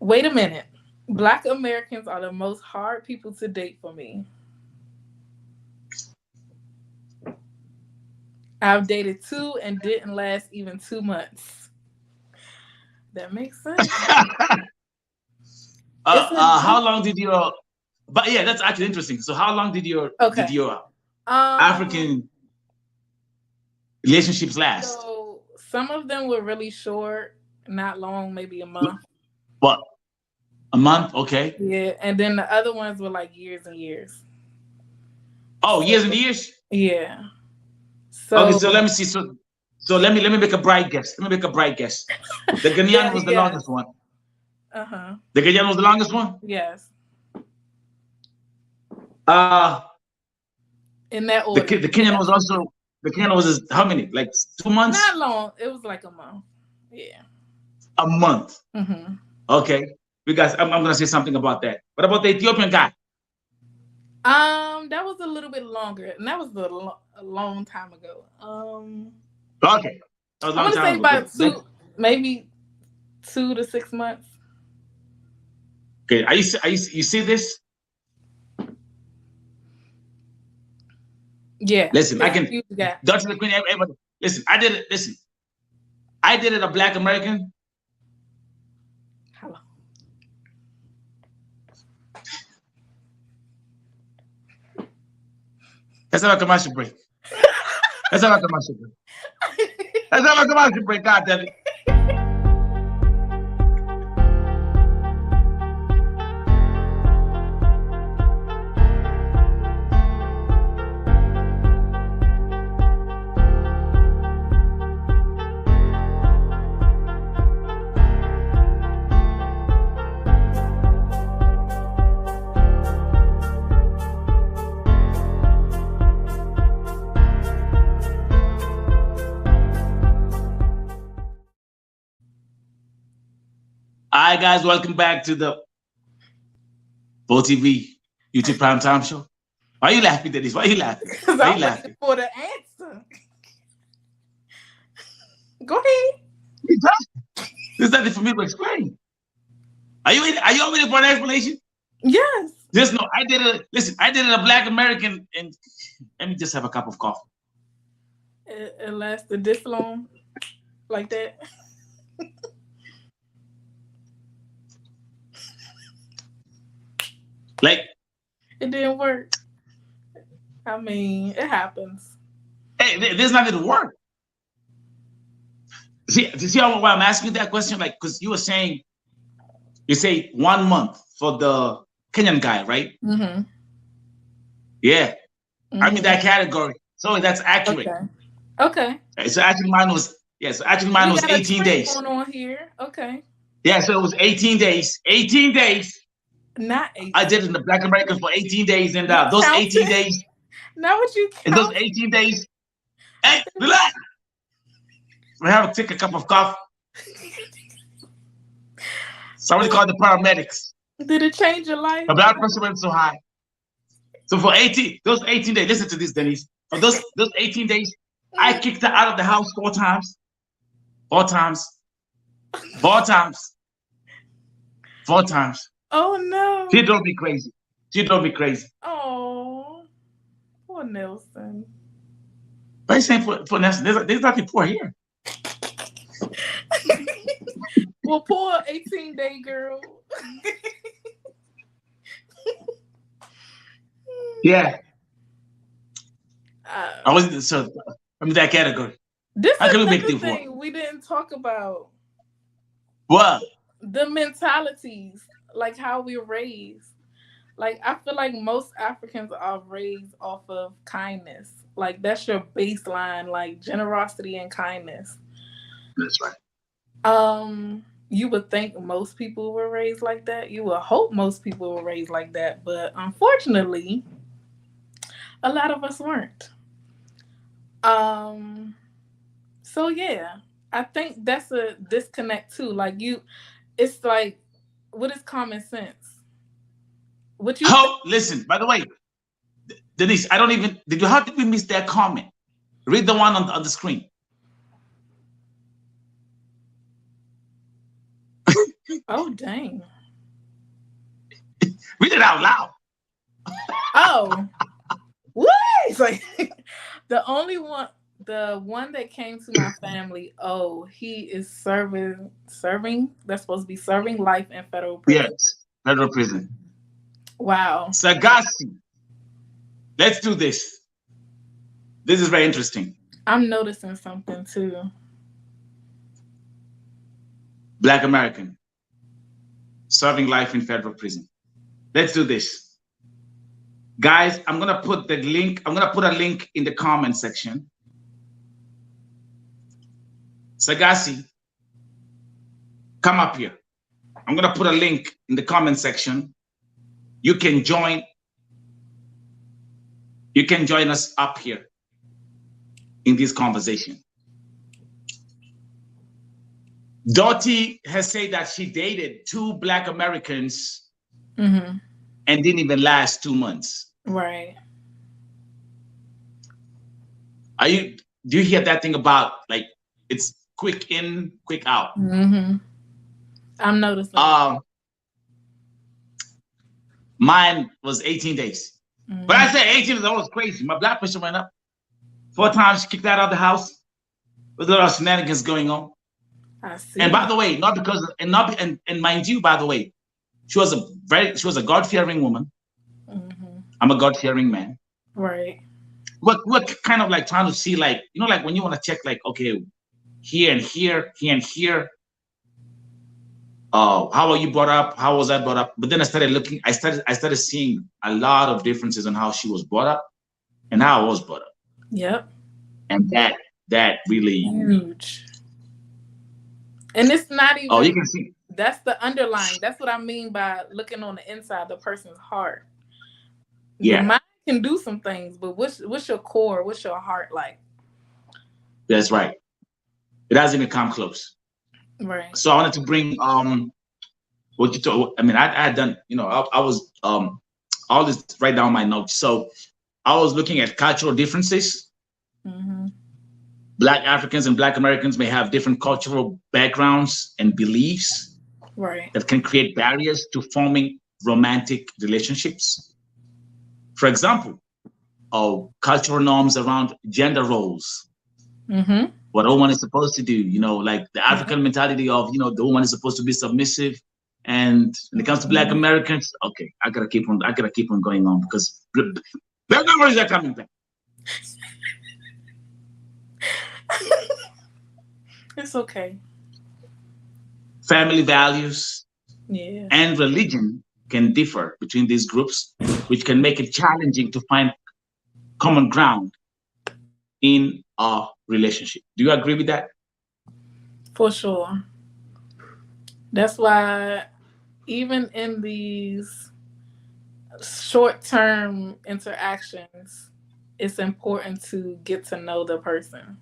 Wait a minute. Black Americans are the most hard people to date for me. I've dated 2 and didn't last even 2 months. That makes sense. How long did your? But yeah, that's actually interesting. So how long did your African relationships last? So some of them were really short, not long, maybe a month. What? A month? Okay. Yeah, and then the other ones were like years and years. Oh, years and years? Yeah. Okay, so let me see. So let me make a bright guess. The Ghanaian was the longest one. The Ghanaian was the longest one? Yes. In that order. The Kenyan was also. The Kenyan was how many? Like 2 months? Not long. It was like a month. Yeah. A month. Okay. Because I'm gonna say something about that. What about the Ethiopian guy? That was a little bit longer, and that was a long time ago. Okay. I'm gonna say about maybe 2 to 6 months. Okay. You see this? Yeah. Listen, I can. Dr. The Queen, everybody. Listen, I did it. Listen, I did it a Black American. Hello. Let's have a commercial break. Let's have a commercial break. Let's have a commercial break. God damn it. Hi guys, welcome back to the Bold TV YouTube Prime Time Show. Why are you laughing, Denise? Why are you laughing? Because Why are I'm you looking laughing? for the answer. Go ahead. There's nothing for me to explain. Are you all ready for an explanation? Yes. Just know I did it. Listen, I did it a Black American, and let me just have a cup of coffee. It lasted this long, like that. Like, It didn't work. I mean, it happens. hey, there's nothing to work. See why I'm asking you that question? Like, because you were saying, you say 1 month for the Kenyan guy, right? Mm-hmm. Yeah, Mm-hmm. I'm in that category, so that's accurate. Okay. So actually, mine was 18 days. Going on here. Okay. Yeah, so it was 18 days. 18 days. Not 18. I did it in the Black Americans for 18 days, and You those counted? 18 days. Now what you In those count? 18 days, hey, relax. We have to take a cup of coffee. Somebody called the paramedics. Did it change your life? The blood pressure went so high. So for those 18 days, listen to this, Denise. For those 18 days, I kicked her out of the house 4 times. 4 times. 4 times. 4 times. Oh no. She drove me crazy. Oh, poor Nelson. But he's saying for Nelson, there's nothing poor here. Well, poor 18-day girl. Yeah. I was so I'm in that category. This How is can we make another things work? thing we didn't talk about. What? The mentalities, like how we're raised. Like, I feel like most Africans are raised off of kindness. Like, that's your baseline, like generosity and kindness. That's right. You would think most people were raised like that. You would hope most people were raised like that. But unfortunately, a lot of us weren't. So yeah, I think that's a disconnect too. Like it's like, what is common sense? What you listen, by the way, Denise, did you have to miss that comment? Read the one on the screen. Oh dang. Read it out loud. Oh. What? It's like the one that came to my family, he is serving, that's supposed to be serving life in federal prison. Yes, federal prison. Wow. Sagasi. Let's do this. This is very interesting. I'm noticing something too. Black American. Serving life in federal prison. Let's do this. Guys, I'm going to put a link in the comment section. Sagasi, come up here. I'm going to put a link in the comment section. You can join us up here in this conversation. Dottie has said that she dated 2 Black Americans and didn't even last 2 months. Right. Do you hear that thing about, like, it's quick in, quick out? Mm-hmm. I'm noticing. Mine was 18 days. Mm-hmm. But I said 18 is almost crazy. My blood pressure went up. 4 times she kicked out of the house. With a lot of shenanigans going on. I see. And by the way, and mind you, by the way, she was a God-fearing woman. Mm-hmm. I'm a God-fearing man. Right. we're kind of like trying to see, like, you know, like when you want to check, like, okay, here and here, here and here. How are you brought up? How was I brought up? But then I started looking. I started seeing a lot of differences on how she was brought up and how I was brought up. Yep. And that really huge. And it's not even. Oh, you can see. That's the underlying. That's what I mean by looking on the inside of the person's heart. Yeah. Your mind can do some things, but what's your core? What's your heart like? That's right. It doesn't even come close. Right. So I wanted to bring what you told. I mean, I had done, you know, I was all this write down my notes. So I was looking at cultural differences. Mm-hmm. Black Africans and Black Americans may have different cultural backgrounds and beliefs, right, that can create barriers to forming romantic relationships. For example, cultural norms around gender roles. Mm-hmm. What a woman is supposed to do, you know, like the African mentality of, you know, the woman is supposed to be submissive. And when it comes to Black Americans, okay, I gotta keep on going on because Black memories are coming back. It's okay. Family values, yeah, and religion can differ between these groups, which can make it challenging to find common ground in a relationship. Do you agree with that? For sure. That's why even in these short-term interactions, it's important to get to know the person.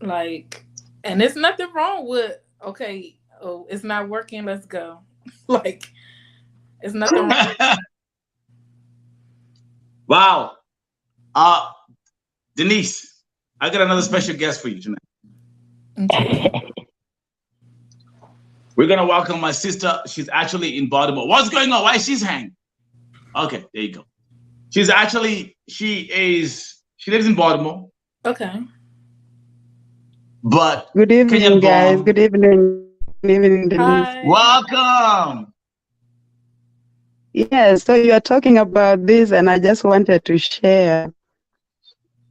Like, and it's nothing wrong with, okay, oh, it's not working, let's go. Like, it's nothing wrong. Wow. Denise, I got another special guest for you tonight. Okay. We're gonna welcome my sister. She's actually in Baltimore. What's going on? Why she's hanging? Okay, there you go. She lives in Baltimore. Okay. But good evening, guys. Good evening. Good evening, Denise. Hi. Welcome. Yeah, so you are talking about this, and I just wanted to share.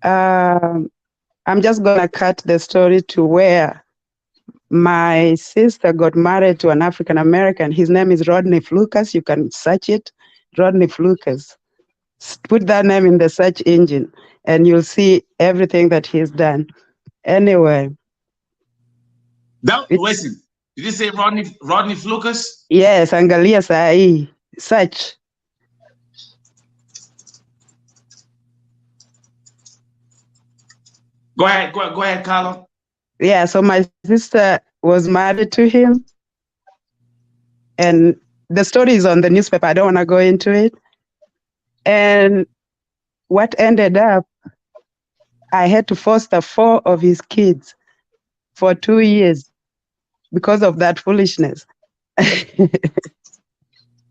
I'm just gonna cut the story to where my sister got married to an African American. His name is Rodney Flukas. You can search it, Rodney Flukas. Put that name in the search engine, and you'll see everything that he's done. Anyway. Listen, did you say Rodney Flukas? Yes, Angalia Sai. Search. Go ahead, Carla. Yeah, so my sister was married to him. And the story is on the newspaper. I don't want to go into it. And what ended up, I had to foster 4 of his kids for 2 years because of that foolishness.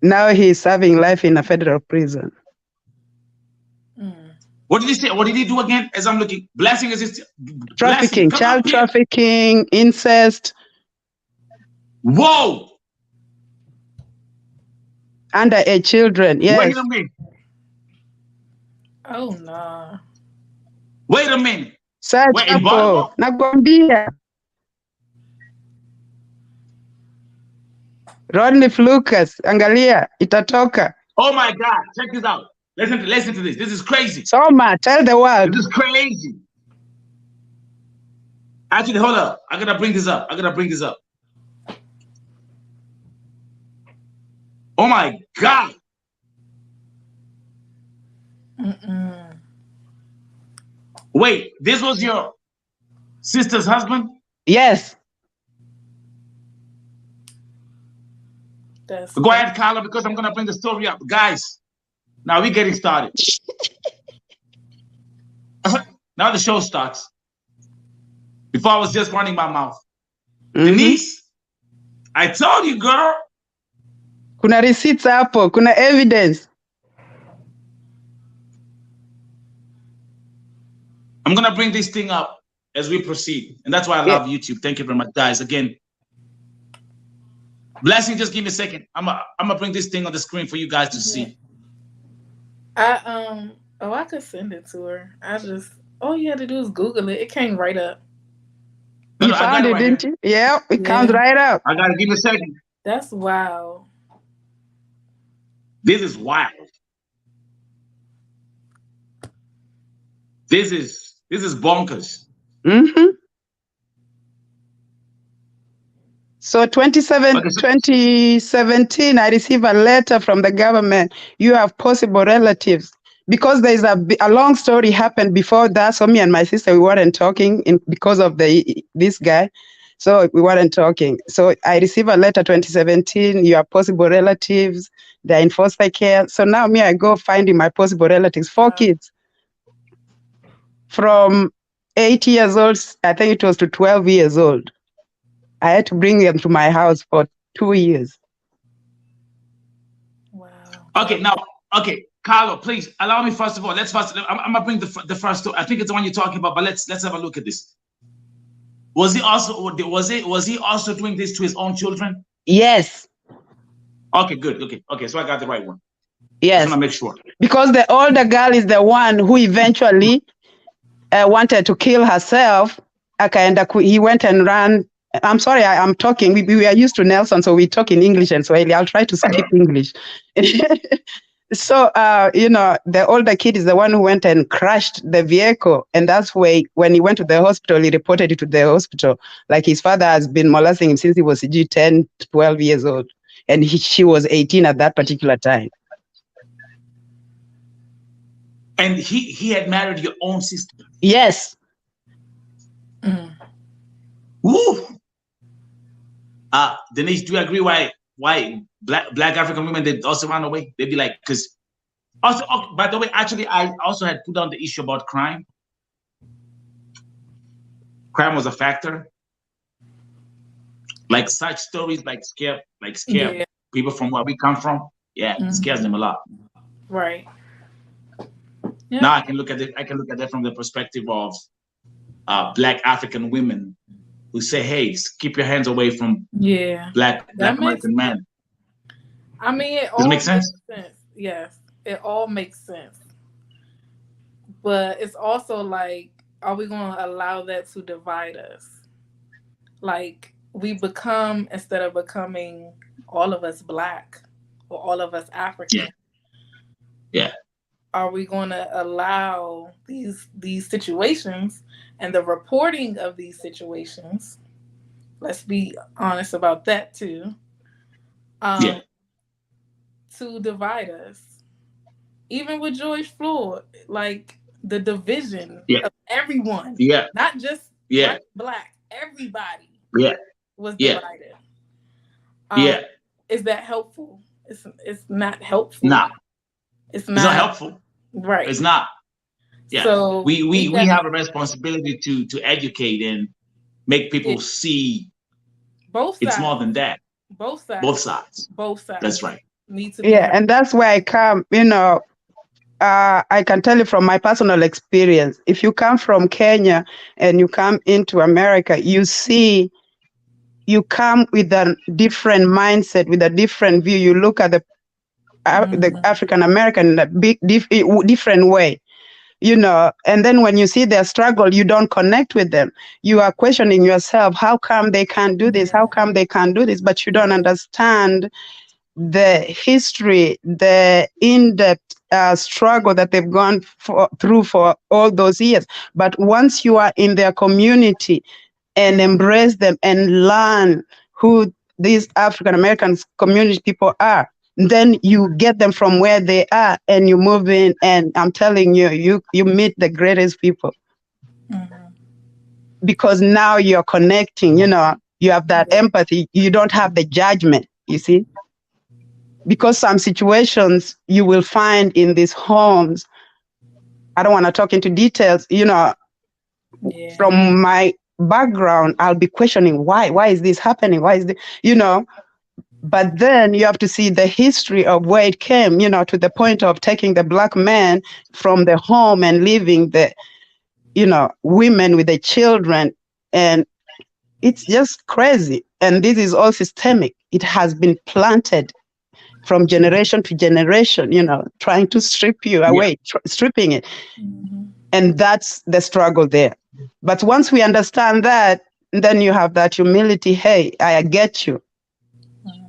Now he's serving life in a federal prison. What did he say? What did he do again? As I'm looking, blessing is trafficking, child trafficking, incest. Whoa! Underage children. Yes. Wait a minute. Oh no. Wait a minute. Search hapo. Nakwambia. Rodney Flukas, angalia, itatoka. Oh my God, check this out. Listen to this. This is crazy. Soma, tell the world. This is crazy. Actually, hold up. I gotta bring this up. Oh my God. Wait, this was your sister's husband? Yes. Go ahead, Carla, because I'm gonna bring the story up. Guys, now we're getting started. Now the show starts. Before I was just running my mouth. Denise, I told you, girl. Kuna receipts hapo, kuna evidence. I'm gonna bring this thing up as we proceed. And that's why I love YouTube. Thank you very much, guys. Again, Blessing, just give me a second. I'm gonna bring this thing on the screen for you guys to see. I Oh, I could send it to her. All you had to do is Google it. It came right up. No, You no, I got found it it, right didn't here. you? Yeah, it comes Yeah. right up. I gotta give you a second. That's wild. This is wild. This is bonkers. Mm-hmm. So Okay, so 2017, I received a letter from the government. You have possible relatives. Because there's a long story happened before that. So me and my sister, we weren't talking because of this guy. So we weren't talking. So I received a letter 2017. You have possible relatives. They're in foster care. So now me, I go finding my possible relatives. 4 kids. From 8 years old, I think it was to 12 years old. I had to bring them to my house for 2 years. Wow. okay, now, okay, Carlo, please allow me first of all. I'm gonna bring the first. I think it's the one you're talking about, but let's have a look at this. Was he also doing this to his own children? Yes. Okay, good. Okay. So I got the right one. Yes. Just want to make sure. Because the older girl is the one who eventually wanted to kill herself. He went and ran. I'm sorry, I'm talking. We are used to Nelson, so we talk in English and Swahili. I'll try to skip English. So, the older kid is the one who went and crashed the vehicle. And that's why when he went to the hospital, he reported it to the hospital. Like his father has been molesting him since he was 10, 12 years old. And she was 18 at that particular time. And he had married your own sister? Yes. Mm. Woo! Denise, do you agree why black African women, they also run away? They'd be like, because also, by the way, actually, I also had put down the issue about crime. Crime was a factor. Like such stories scare Yeah. people from where we come from. Yeah, it scares them a lot. Right. Yeah. Now I can look at that from the perspective of black African women who say, hey, keep your hands away from black American men. I mean, it Does all it make sense? Yes, it all makes sense. But it's also like, are we going to allow that to divide us? Like, we become, instead of becoming all of us black or all of us African. Yeah. Are we going to allow these situations and the reporting of these situations? Let's be honest about that too. To divide us, even with George Floyd, like the division of everyone, not just black, everybody was divided. Is that helpful? It's not helpful. Nah. It's not helpful. Right. It's not. Yeah. So we have a responsibility to educate and make people see both sides. It's more than that. Both sides. Both sides. Both sides. That's right. Need to be heard. And that's where I come, I can tell you from my personal experience, if you come from Kenya and you come into America, you come with a different mindset, with a different view. You look at the African American in a different way, and then when you see their struggle, you don't connect with them. You are questioning yourself, how come they can't do this? How come they can't do this? But you don't understand the history, the in-depth struggle that they've gone through for all those years. But once you are in their community and embrace them and learn who these African American community people are, then you get them from where they are and you move in, and I'm telling you, you meet the greatest people. Because now you're connecting, you have that empathy. You don't have the judgment, you see? Because some situations you will find in these homes, I don't want to talk into details, from my background, I'll be questioning why is this happening? Why is this, but then you have to see the history of where it came, to the point of taking the black man from the home and leaving the, women with the children. And it's just crazy. And this is all systemic. It has been planted from generation to generation, trying to strip you away, stripping it. Mm-hmm. And that's the struggle there. But once we understand that, then you have that humility. Hey, I get you,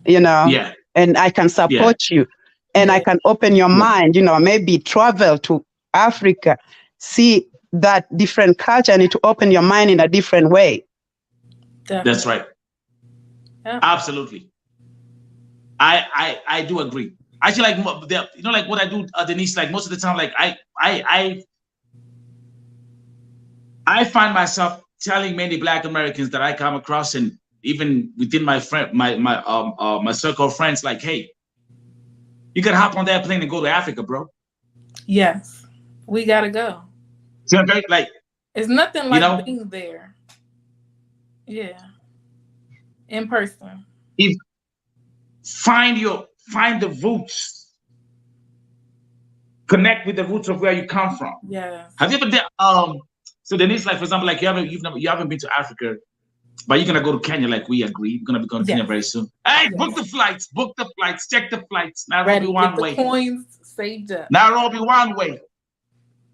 Yeah. and I can support you, and I can open your mind, maybe travel to Africa, see that different culture, and to open your mind in a different way. Definitely. That's right. Yeah. Absolutely. I do agree. Actually, like what I do, Denise, like most of the time, like I find myself telling many Black Americans that I come across, and even within my my circle of friends, like, hey, you can hop on that plane and go to Africa, bro. Yes, we gotta go. So like, it's nothing like being there. Yeah, in person. If find the roots, connect with the roots of where you come from. Yes. Have you ever done so Denise, like for example, like you haven't been to Africa, but you're gonna go to Kenya, like we agreed. We're gonna be going to Kenya very soon. Hey, book the flights, check the flights. Nairobi one way. Coins saved up. Nairobi one way.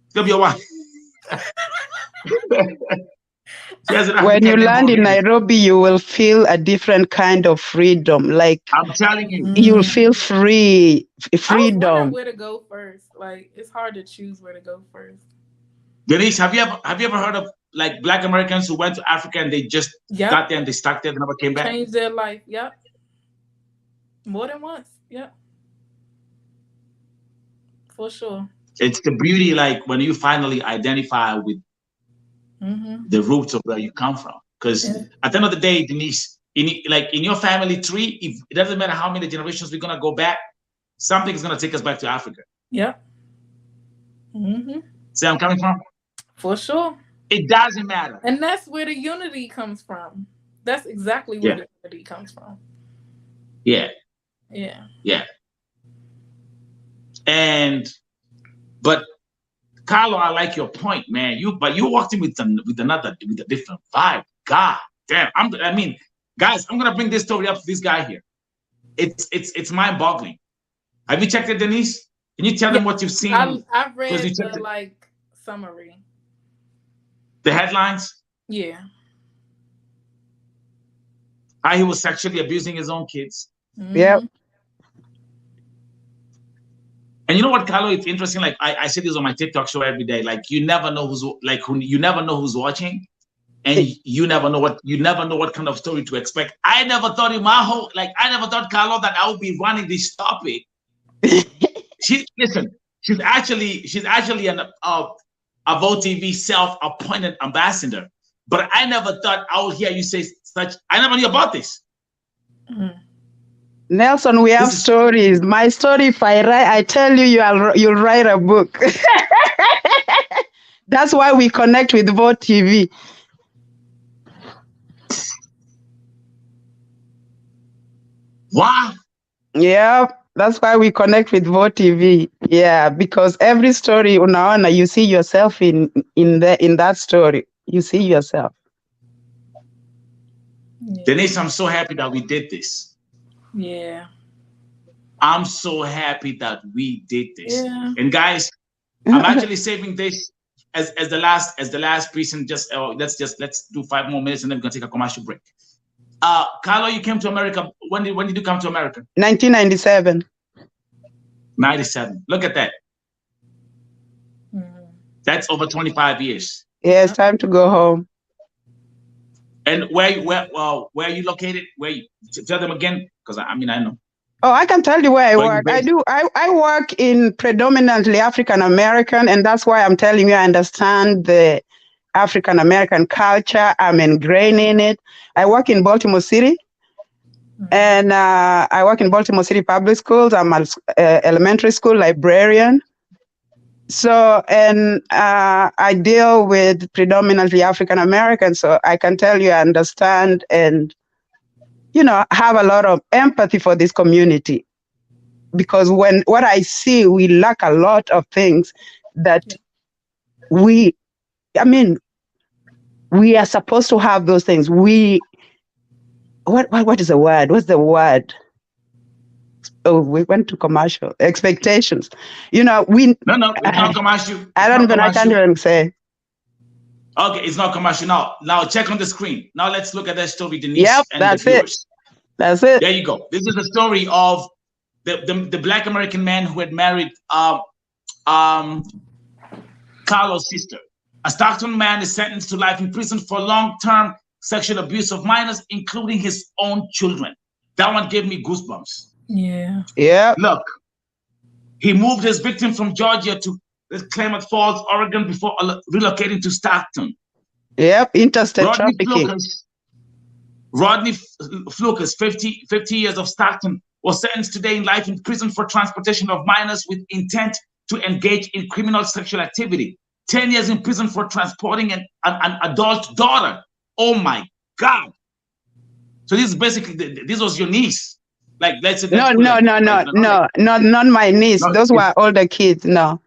It's gonna be a one. When you land in Nairobi, you will feel a different kind of freedom. Like I'm telling you, you'll feel freedom. I was wondering where to go first. Like it's hard to choose where to go first. Denise, have you ever heard of like Black Americans who went to Africa and they just got there and they stuck there and never came back? Changed their life. Yep. More than once. Yep. For sure. It's the beauty, like when you finally identify with the roots of where you come from. Because at the end of the day, Denise, in your family tree, it doesn't matter how many generations we're gonna go back, something's gonna take us back to Africa. Yep. See where I'm coming from? For sure. It doesn't matter. And that's where the unity comes from. That's exactly where the unity comes from. Yeah. Yeah. Yeah. But Carlo, I like your point, man. You walked in with a different vibe. God damn. Guys, I'm gonna bring this story up to this guy here. It's mind-boggling. Have you checked it, Denise? Can you tell them what you've seen? I've read the summary. The headlines? Yeah. How he was sexually abusing his own kids. Yep. And you know what, Carlo? It's interesting. Like I say this on my TikTok show every day. Like you never know who's watching, and you never know what kind of story to expect. I never thought Carlo, that I would be running this topic. She's actually an a Vote TV self-appointed ambassador. But I never thought I would hear you say such. I never knew about this. Nelson, we have stories. My story, if I write, I tell you, you'll write a book. That's why we connect with Vote TV. Wow. Yeah, that's why we connect with Vote TV. Yeah, because every story, unaona, you see yourself in that story. You see yourself. Denise, I'm so happy that we did this. Yeah. I'm so happy that we did this. Yeah. And guys, I'm actually saving this as the last piece, and let's do 5 more minutes and then we're gonna take a commercial break. Carlo, you came to America. When did you come to America? 1997. 97. Look at that. That's over 25 years. Yeah, it's time to go home. And where are you located? Tell them again, because I know. Oh, I can tell you where I work. I work in predominantly African American, and that's why I'm telling you I understand the African American culture. I'm ingrained in it. I work in Baltimore City, and I work in Baltimore City Public Schools. I'm an elementary school librarian. So, and I deal with predominantly African Americans, so I can tell you I understand and, have a lot of empathy for this community. Because what I see, we lack a lot of things that we are supposed to have those things. What is the word? What's the word? Oh, we went to commercial. Expectations. You know, we. No, it's not commercial. I can't even say. Okay, it's not commercial. Now check on the screen. Now let's look at that story, Denise. Yep, and that's the viewers. That's it. There you go. This is the story of the Black American man who had married Carlos' sister. A Stockton man is sentenced to life in prison for long-term sexual abuse of minors, including his own children. That one gave me goosebumps. Yeah. Yeah. Look, he moved his victim from Georgia to Klamath Falls, Oregon, before relocating to Stockton. Yep, interstate trafficking. Rodney Flukas, 50 years of Stockton, was sentenced today in life in prison for transportation of minors with intent to engage in criminal sexual activity. 10 years in prison for transporting an adult daughter. Oh my God. So this is basically, this was your niece. Like, let's say. No, not my niece. No, those were older kids. No.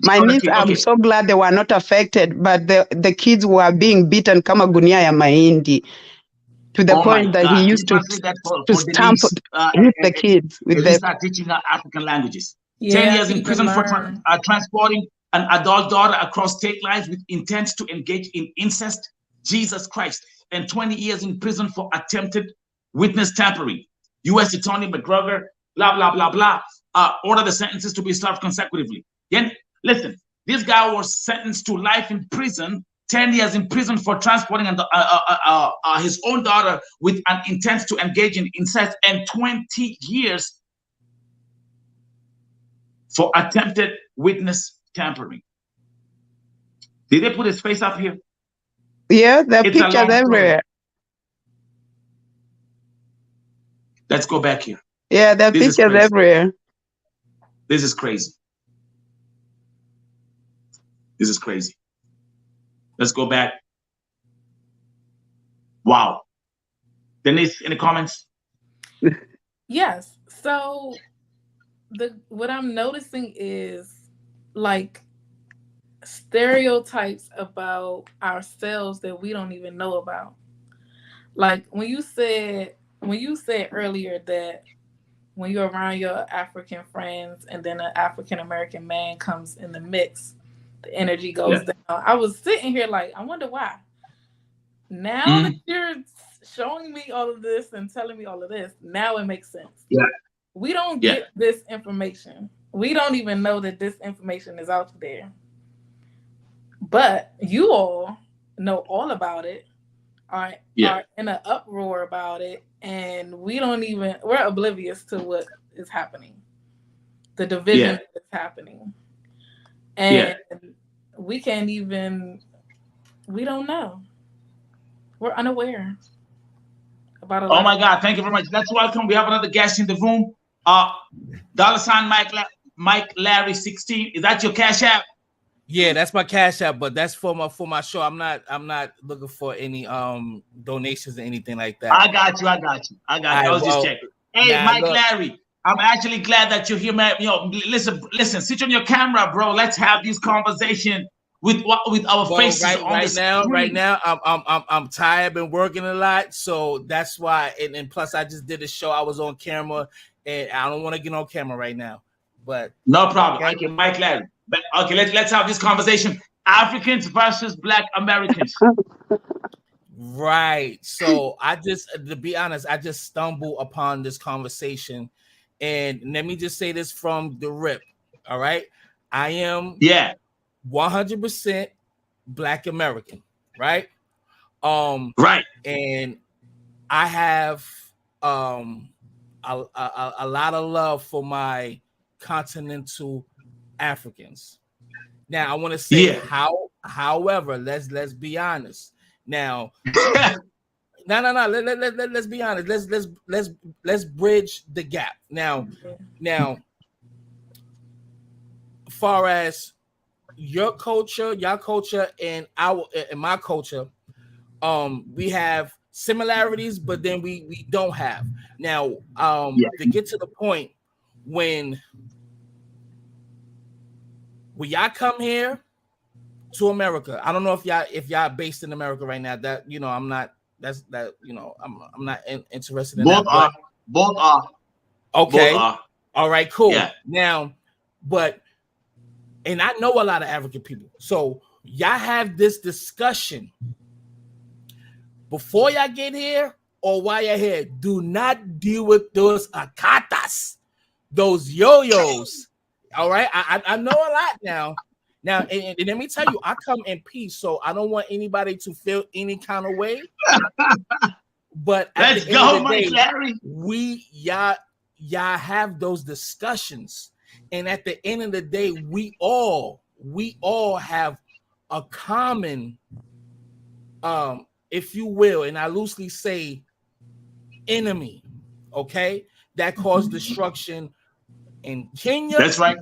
My niece, I'm okay. so glad they were not affected, but the kids were being beaten kama gunia ya mahindi to the point that he used to stamp hit the kids with the. Start teaching her African languages. Yeah, 10 years in prison for transporting an adult daughter across state lines with intent to engage in incest. Jesus Christ. And 20 years in prison for attempted witness tampering. U.S. Attorney McGregor, blah, blah, blah, blah, ordered the sentences to be served consecutively. Then, listen, this guy was sentenced to life in prison, 10 years in prison for transporting his own daughter with an intent to engage in incest, and 20 years for attempted witness tampering. Did they put his face up here? Yeah, there are pictures everywhere. Let's go back here. Yeah, there are pictures everywhere. This is crazy. This is crazy. Let's go back. Wow. Denise, any comments? Yes. So what I'm noticing is like stereotypes about ourselves that we don't even know about. Like when you said earlier that when you're around your African friends and then an African American man comes in the mix, the energy goes down. I was sitting here like, I wonder why. Now that you're showing me all of this and telling me all of this, now it makes sense. Yeah. We don't get this information. We don't even know that this information is out there. But you all know all about it, are in an uproar about it, and we're oblivious to what is happening. The division that's happening. And we don't know. We're unaware about a lot. Oh my God, thank you very much. Let's welcome. We have another guest in the room. $ Mike Larry 16. Is that your Cash App? Yeah, that's my Cash App, but that's for my show. I'm not looking for any donations or anything like that. I got you. I was just checking. Hey, Mike Larry, I'm actually glad that you're here, man. You know, listen, sit on your camera, bro. Let's have this conversation with our faces on the screen. Right now, I'm tired. I've been working a lot, so that's why. And plus, I just did a show. I was on camera, and I don't want to get on camera right now. But no problem. Okay, Mike Larry. But okay, let's have this conversation. Africans versus Black Americans. Right. So to be honest, I just stumbled upon this conversation, and let me just say this from the rip. All right, I am 100% Black American. Right. Right. And I have a lot of love for my continental Africans. Now I want to say however, let's be honest. Now let's be honest. Let's bridge the gap. Now as far as your culture, and my culture, we have similarities, but then we don't have. Now to get to the point when y'all come here to America, I don't know if y'all based in America right now. That I'm not. I'm not interested in both that. Both are. Okay. Both are. All right, cool. Yeah. Now, and I know a lot of African people. So y'all have this discussion before y'all get here or while you're here. Do not deal with those akatas, those yo-yos. All right. I know a lot now. Now, and let me tell you, I come in peace, so I don't want anybody to feel any kind of way. But Let's go, Mike Larry. Y'all have those discussions, and at the end of the day, we all have a common, if you will, and I loosely say, enemy. Okay, that caused destruction in Kenya. That's right.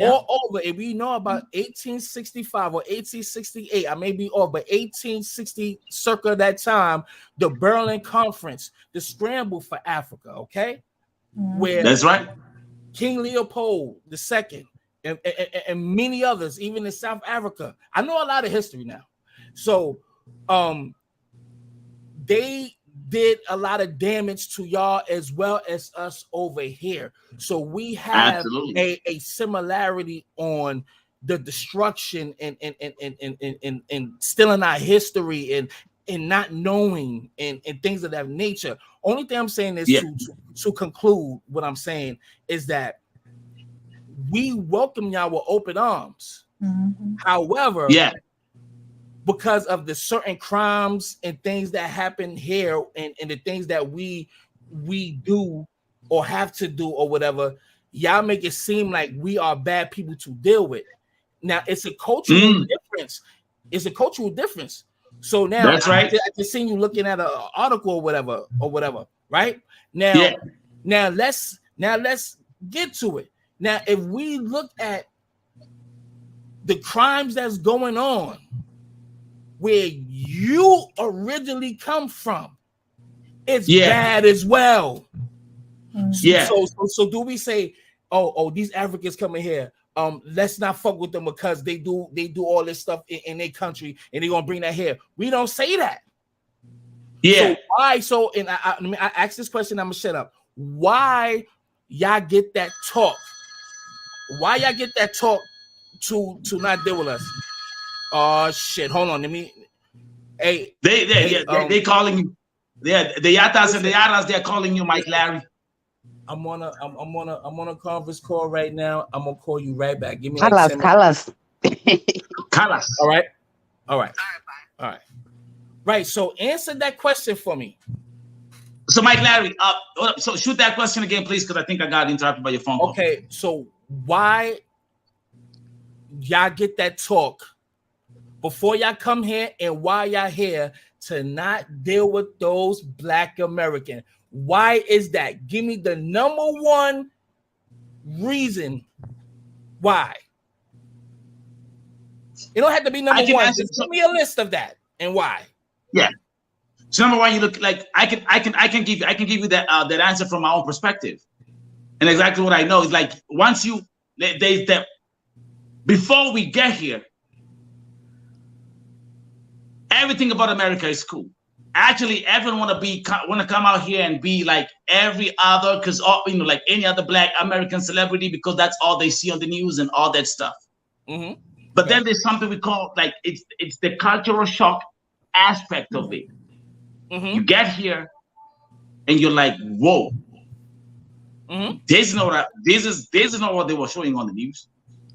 All over. If we know about 1865 or 1868, I may be off, but 1860, circa that time, the Berlin Conference, the scramble for Africa, okay? Where that's right. King Leopold II and many others, even in South Africa. I know a lot of history now. So they did a lot of damage to y'all as well as us over here. So we have a similarity on the destruction and stealing our history and not knowing and things of that nature. Only thing I'm saying is to conclude what I'm saying is that we welcome y'all with open arms. However, because of the certain crimes and things that happen here and the things that we do or have to do or whatever, y'all make it seem like we are bad people to deal with. Now it's a cultural difference. It's a cultural difference. So now that's right. I just seen you looking at an article or whatever, right? Now let's get to it. Now, if we look at the crimes that's going on where you originally come from, it's bad as well. So do we say, oh, these Africans coming here, let's not fuck with them because they do all this stuff in their country and they're gonna bring that here? We don't say that. So why? So and I ask this question, I'm gonna shut up. Why y'all get that talk? Why y'all get that talk to not deal with us? Oh shit! Hold on, let me. Hey, they calling you. Yeah, the Yatas and the Yaras, they're calling you, Mike Larry. I'm on a conference call right now. I'm gonna call you right back. Give me Kalas. Kalas. All right. Right. So answer that question for me. So Mike Larry, so shoot that question again, please, because I think I got interrupted by your phone call. Okay, so why y'all get that talk before y'all come here, and why y'all here to not deal with those Black Americans? Why is that? Give me the number one reason why. It don't have to be number one. Just give me a list of that and why. Yeah. So number one, you look like I can give you that answer from my own perspective, and exactly what I know is like once you before we get here, everything about America is cool. Actually, everyone want to come out here and be like every other, because like any other Black American celebrity, because that's all they see on the news and all that stuff. Mm-hmm. But then there's something we call like it's the cultural shock aspect of it. Mm-hmm. You get here and you're like, whoa, this is not what they were showing on the news.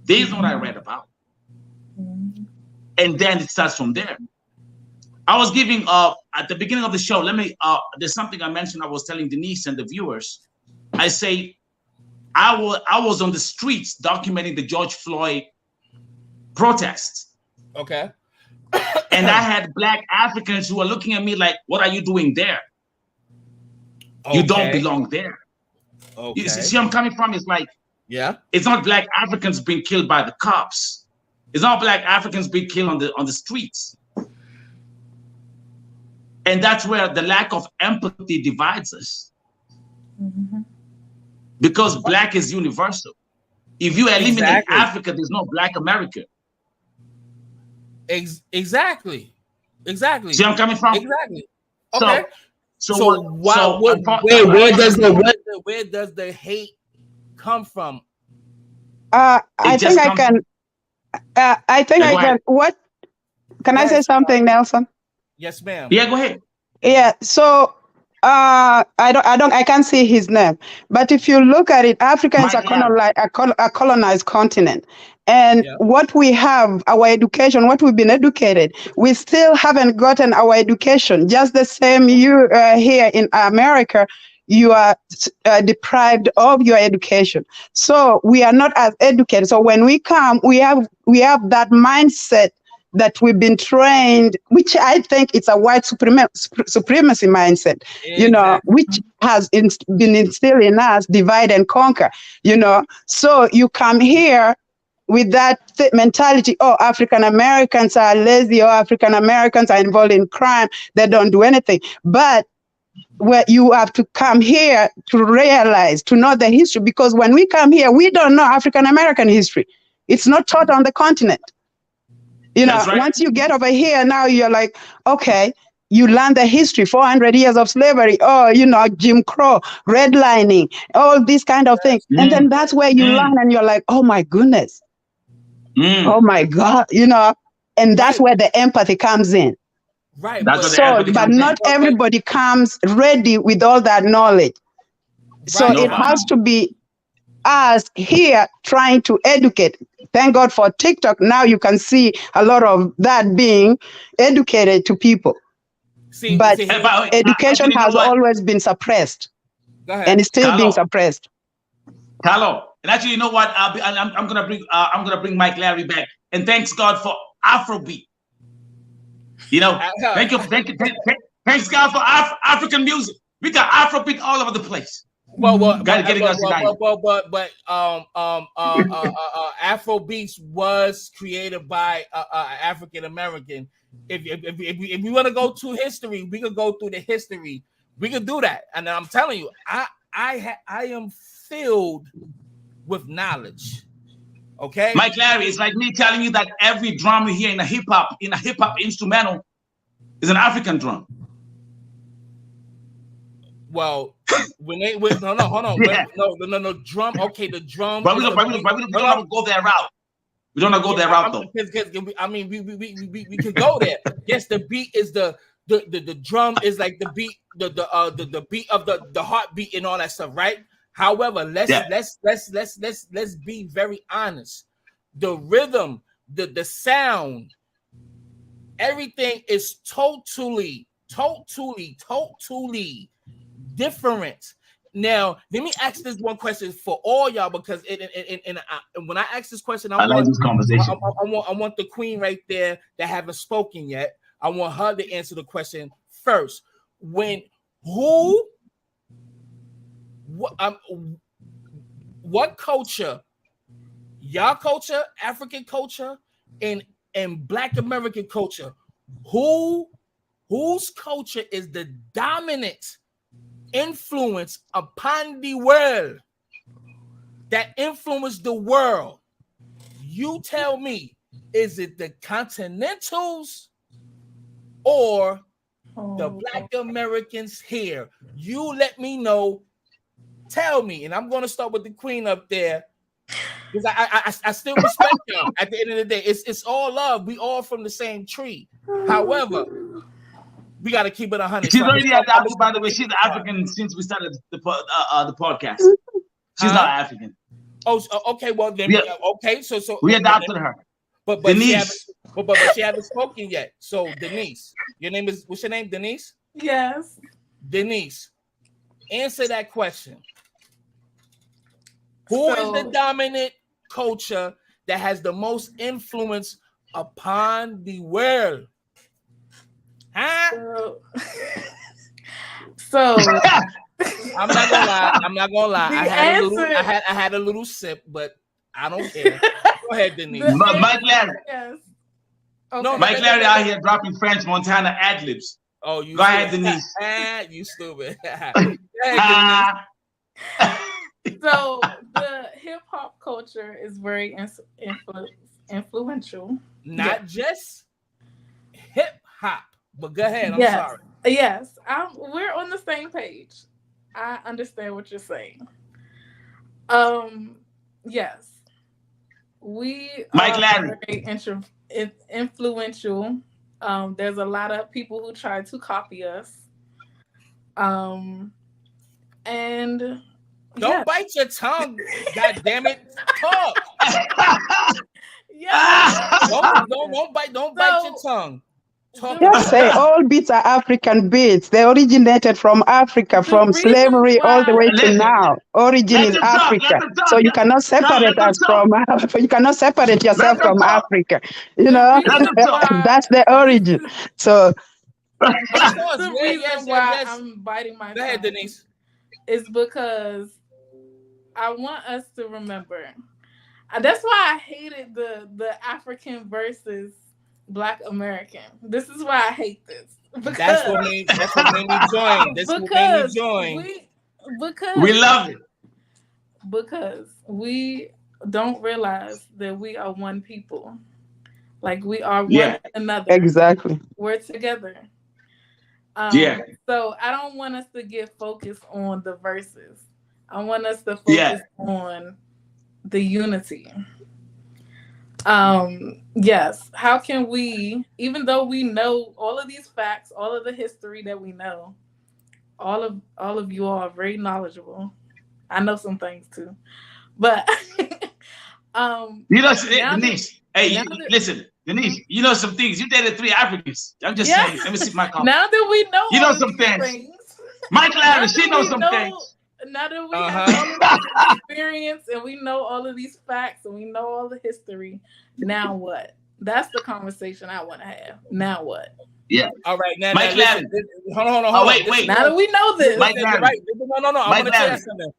This is what I read about. And then it starts from there. I was giving at the beginning of the show, there's something I mentioned. I was telling Denise and the viewers. I say I was on the streets documenting the George Floyd protests. Okay. And I had Black Africans who were looking at me like, what are you doing there? Okay. You don't belong there. Okay. You see where I'm coming from? It's like, it's not Black Africans being killed by the cops. It's not Black Africans being killed on the streets. And that's where the lack of empathy divides us. Mm-hmm. Because Black is universal. If you eliminate Africa, there's no Black America. Exactly. See where I'm coming from? Exactly. Okay. So where does the hate come from? I think I can. What? Can I say something, Nelson? Yes, ma'am. Yeah, go ahead. Yeah. So I can't see his name. But if you look at it, Africa is a colonized continent. And what we have, our education, what we've been educated, we still haven't gotten our education. Just the same you here in America, you are deprived of your education. So we are not as educated. So when we come, we have that mindset that we've been trained, which I think it's a white supremacy mindset, which has been instilled in us, divide and conquer, So you come here with that mentality, African Americans are lazy, or African Americans are involved in crime, they don't do anything. But where you have to come here to realize, to know the history, because when we come here, we don't know African American history. It's not taught on the continent. Right. Once you get over here, now you're like, okay, you learn the history, 400 years of slavery, Jim Crow, redlining, all these kind of things. And then that's where you learn and you're like, oh my goodness. Oh my God, and that's where the empathy comes in. Right. But not everybody comes ready with all that knowledge. So it has to be us here trying to educate. Thank God for TikTok. Now you can see a lot of that being educated to people. But education has always been suppressed. And it's still being suppressed. Carlo, and actually, you know what? I'm gonna bring Mike Larry back. And thanks God for Afrobeat. Thanks God for African music. We got Afrobeat all over the place. Afrobeats was created by African American. If we want to go to history, we could go through the history. We could do that, and I'm telling you, I am filled with knowledge. Okay, Mike Larry, it's like me telling you that every drum you hear in a hip hop instrumental is an African drum. Well, hold on. Yeah. No, drum. Okay, the drum. But we don't go that route. We don't go that route though. I mean, we can go there. Yes, the beat is the drum is like the beat, the beat of the heartbeat and all that stuff, right? However, let's be very honest. The rhythm, the sound, everything is totally different. Now, let me ask this one question for all y'all, because when I ask this question, I like this conversation. I want the queen right there that haven't spoken yet. I want her to answer the question first. What culture, y'all culture, African culture, and Black American culture, whose culture is the dominant influence upon the world, that influenced the world? You tell me, is it the Continentals or the Black Americans here? You let me know. Tell me, and I'm going to start with the queen up there, because I still respect y'all. At the end of the day, it's all love. We all from the same tree. However, we got to keep it 100. She's already adopted, by the way. She's African since we started the podcast. She's not African. Oh, okay. Well, then, okay. So we adopted her. But Denise. She haven't spoken yet. So Denise, what's your name? Denise? Yes. Denise, answer that question. Who is the dominant culture that has the most influence upon the world? Huh? So I'm not gonna lie. I had a little sip, but I don't care. Go ahead, Denise. Mike Larry. Yes. Okay. No, Mike Larry out here dropping French Montana ad-libs. Oh, you go ahead, Denise. You stupid. So the hip hop culture is very influential. Not just hip hop, But go ahead. I'm Yes. sorry. Yes, we're on the same page. I understand what you're saying. Yes, we Mike are Larry. very influential. There's a lot of people who try to copy us. And Don't bite your tongue. God damn it. Talk. Yeah. Don't bite your tongue. Talk. Just say all beats are African beats. They originated from Africa, from reason slavery all the way to Listen. now. Origin Let is them talk, Africa. let them talk. So you cannot separate them us from you cannot separate yourself Let them from talk. Africa. You know, Let them talk. that's the origin. So The reason Yes. why I'm biting my Go ahead, tongue Denise. is because I want us to remember. That's why I hated the African versus Black American. This is why I hate this. Because, That's what made me join. Because We love it. Because we don't realize that we are one people. Like we are one another. exactly. We're together. So I don't want us to get focused on the verses. I want us to focus on the unity. Yes. How can we, even though we know all of these facts, all of the history that we know, all of you all are very knowledgeable. I know some things too, but you know, Denise. Listen, Denise. You know some things. You dated 3 Africans. I'm just saying. Let me see my comment. Now that we know, you know some things. Mike Larry, she knows some things. Now that we have all of this experience and we know all of these facts and we know all the history, now what? That's the conversation I want to have. Now what? Yeah. All right. Now, Mike listen. Hold on. Oh, wait. Now that we know this. Mike Larry. Right. No. I'm going to tell you Larry. something.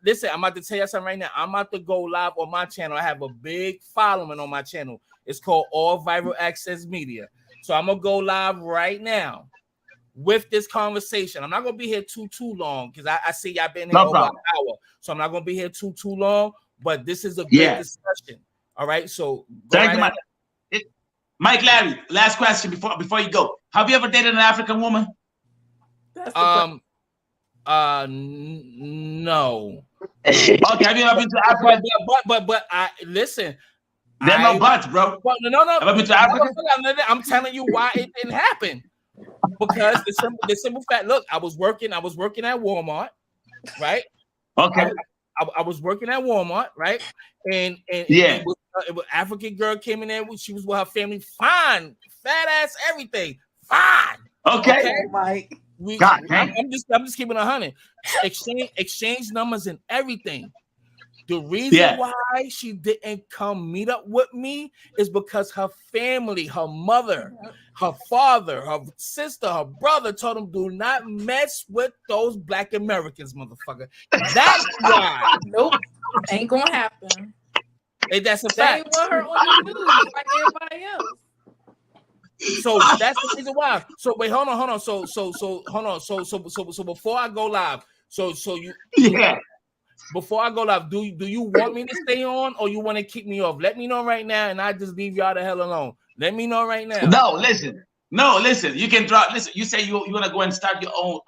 Listen, I'm about to tell you something right now. I'm about to go live on my channel. I have a big following on my channel. It's called All Viral Access Media. So I'm going to go live right now with this conversation. I'm not going to be here too long because I see y'all been here over an hour. So I'm not going to be here too long, but this is a great discussion. All right. So thank you, Mike Larry, last question before you go. Have you ever dated an African woman? No. Okay, have you ever been to Africa? But I listen. There's no buts, bro. No. Have you been to Africa? I'm telling you why it didn't happen. Because the simple fact, look, I was working at Walmart, right? Okay. I was working at Walmart, right? And it was African girl came in there. She was with her family, fine, fat ass, everything, fine. Okay. Mike. I'm just keeping 100. Exchange numbers and everything. The reason why she didn't come meet up with me is because her family, her mother, her father, her sister, her brother told them, do not mess with those Black Americans, motherfucker. That's why. Nope. Ain't gonna happen. Hey, that's a They fact. ain't want her on the news like everybody else. So that's the reason why. So wait, hold on. So hold on. So before I go live, before I go live, do you want me to stay on or you want to kick me off? Let me know right now, and I just leave y'all the hell alone. Let me know right now. No, listen. You can drop. Listen, you say you want to go and start your own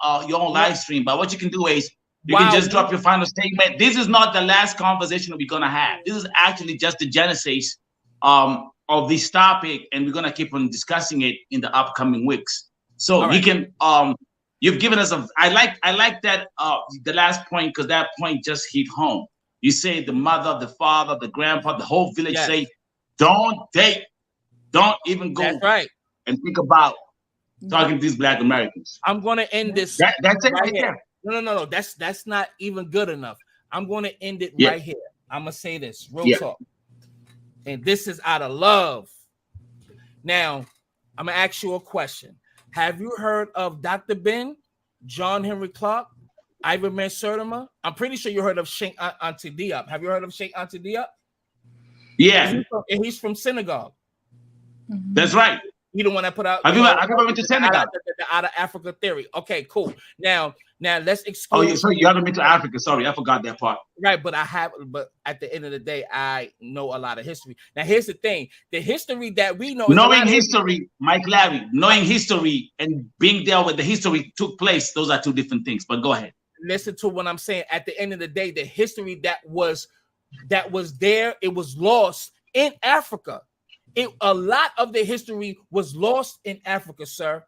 live stream, but what you can do is you can just drop your final statement. This is not the last conversation we're gonna have. This is actually just the genesis of this topic, and we're gonna keep on discussing it in the upcoming weeks. So you can you've given us I like that the last point, because that point just hit home. You say the mother, the father, the grandpa, the whole village say, don't date, don't even go and think about talking to these Black Americans. I'm gonna end this. That's it right here. No. That's not even good enough. I'm gonna end it right here. I'm gonna say this real talk, and this is out of love. Now, I'm gonna ask you a question. Have you heard of Dr. Ben, John Henry Clark, Ivan Sertima? I'm pretty sure you heard of Sheikh Anta Diop. Have you heard of Sheikh Anta Diop? Yeah. And he's from Senegal. That's right. You the one that put out. Have you ever been to Senegal? The out of Africa theory. Okay, cool. Now let's Oh, exclude. so you haven't been to Africa? Sorry, I forgot that part. Right, but I have. But at the end of the day, I know a lot of history. Now, here's the thing: the history that we know. Knowing history, Mike Larry, knowing history and being there where the history took place, those are two different things. But go ahead. Listen to what I'm saying. At the end of the day, the history that was there, it was lost in Africa. A lot of the history was lost in Africa, sir.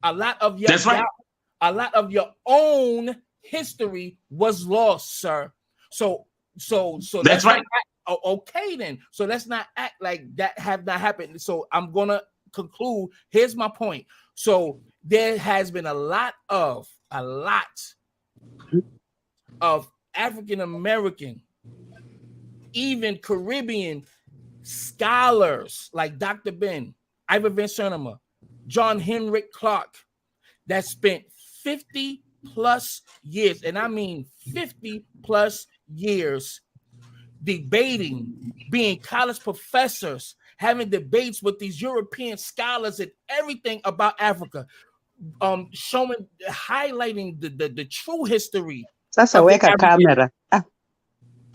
A lot of your That's right. A lot of your own history was lost, sir. So That's right. Okay, then. So let's not act like that have not happened. So I'm gonna conclude. Here's my point. So there has been a lot of African American, even Caribbean scholars like Dr. Ben, Ivor Van Sertima, John Henrik Clark, that spent 50 plus years, and I mean 50 plus years, debating, being college professors, having debates with these European scholars and everything about Africa, showing, highlighting the true history. That's a wake camera.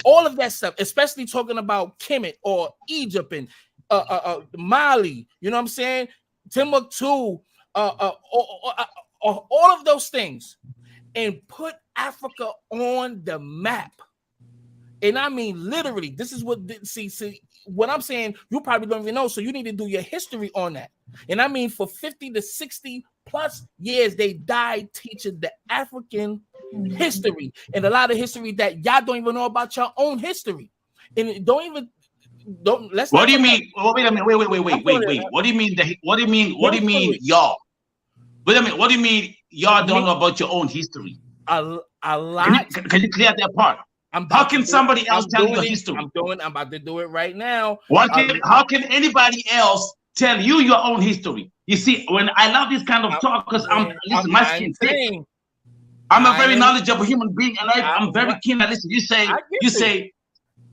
All of that stuff, especially talking about Kemet or Egypt and Mali, you know what I'm saying? Timbuktu, all of those things, and put Africa on the map. And I mean, literally, this is what, see what I'm saying, you probably don't even know, so you need to do your history on that. And I mean, for 50 to 60 plus years, they died teaching the African history, and a lot of history that y'all don't even know about your own history. And let's. What do you mean? Wait a minute. Wait. What do you mean? What do you mean? What do you mean, y'all? Wait a minute. What do you mean y'all don't know about your own history? A lot. Can you clear that part? How can somebody else tell you your history? I'm about to do it right now. How can anybody else tell you your own history? You see, when I love this kind of talk, because my skin thick. I'm a very knowledgeable human being, and I'm very keen. And listen, you say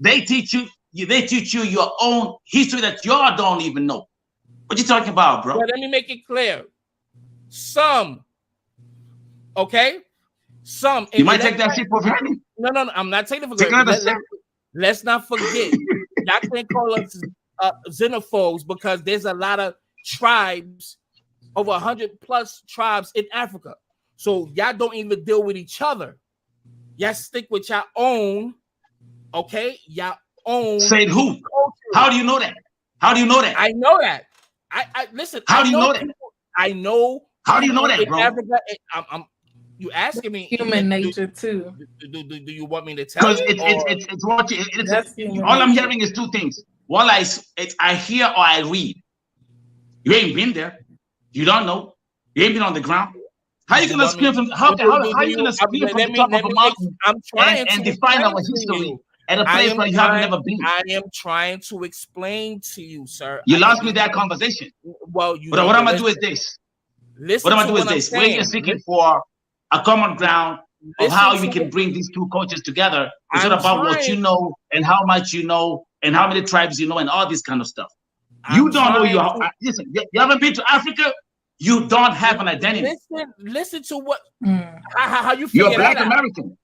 they teach you your own history that y'all don't even know. What you talking about, bro? Well, let me make it clear. Some, okay, some. You might take that shit for granted. No, I'm not taking it for granted. Let's not forget. Y'all can't call us xenophobes because there's a lot of tribes, over 100 plus tribes in Africa. So y'all don't even deal with each other. Y'all stick with your own, okay? Y'all own. Say who? Culture. How do you know that? How do you know that? I know that. I listen. How do you know that? I know. How do you know that, bro? Africa, you asking me? Human nature too. Do you want me to tell you? Because it's what all I'm hearing is two things. One, I hear or I read. You ain't been there. You don't know. You ain't been on the ground. How you gonna scream from? How you gonna scream from the top of a mountain and define our history at a place where you have never been? I am trying to explain to you, sir. You lost me that conversation. Well, but what I'm gonna do is this. What I'm gonna do is this. We're just seeking for a common ground of how we can bring these two cultures together. It's not about what you know and how much you know and how many tribes you know and all this kind of stuff. You don't know listen. You haven't been to Africa. You don't have an identity. Listen to what how you feel. You're a Black American.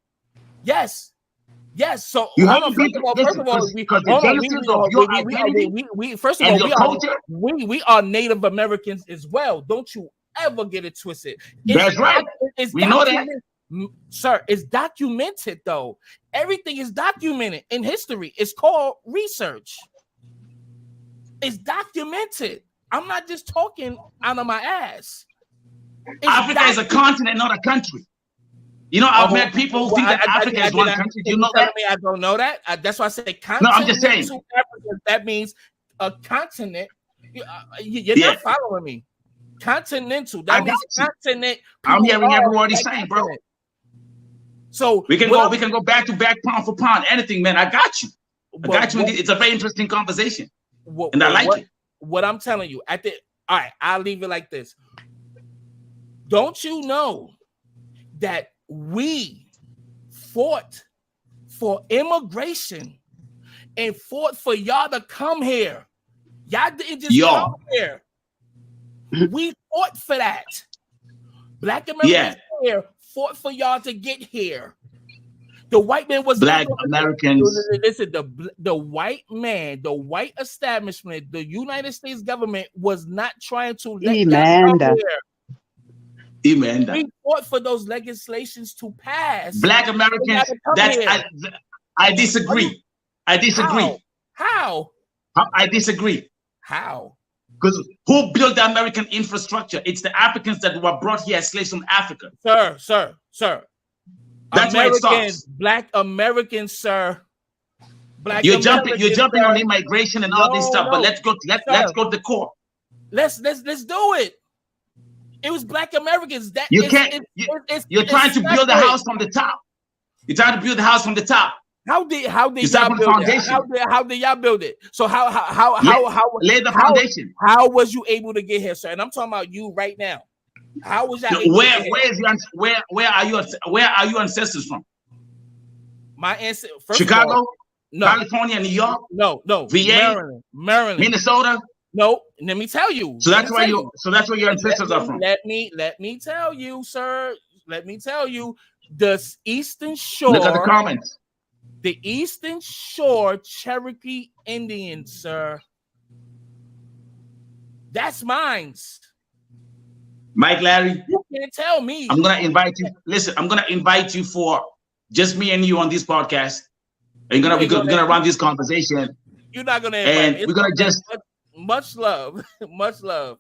Yes. So you haven't been first of all, because the genesis of your identity first of all, we are Native Americans as well. Don't you ever get it twisted. That's right. We know that. Sir, it's documented though. Everything is documented in history. It's called research. It's documented. I'm not just talking out of my ass. Africa is a continent, not a country. You know, I've met people who think that Africa is one country. Do you know that? I don't know that. That's why I say continent. No, I'm just saying. Africa, that means a continent. You're not following me. Continental. That means continent. I'm hearing every word he's saying, bro. So we can go back to back, pound for pound, anything, man. I got you. It's a very interesting conversation, and I like it. What I'm telling you, all right, I'll leave it like this. Don't you know that we fought for immigration and fought for y'all to come here? Y'all didn't just come here. We fought for that. Black Americans here fought for y'all to get here. The white man was Black Americans. Listen, the white man, the white establishment, the United States government was not trying to let y'all come here. We fought for those legislations to pass. Black Americans. I disagree. I disagree. How? I disagree. How? Because who built the American infrastructure? It's the Africans that were brought here as slaves from Africa. Sir. That's where it starts. Black Americans, sir. You're jumping on immigration and all this stuff, but let's go to the core. Let's do it. It was Black Americans. You're trying to build a house from the top. You're trying to build the house from the top. How did y'all build it? How did y'all build it? So how lay the foundation? How was you able to get here, sir? And I'm talking about you right now. How was y'all able to get here? Where are your ancestors from? My ancestors, Chicago, California, New York, no, VA, Maryland, Minnesota. No, let me tell you. So that's where your ancestors are from. Let me tell you, sir. Let me tell you, the Eastern Shore. Look at the comments. The Eastern Shore Cherokee Indians, sir. That's mine. Mike Larry. You can't tell me. I'm gonna invite you. Listen, I'm gonna invite you for just me and you on this podcast. And we're gonna run this conversation. You're not gonna invite me. We're gonna just much love. Much love.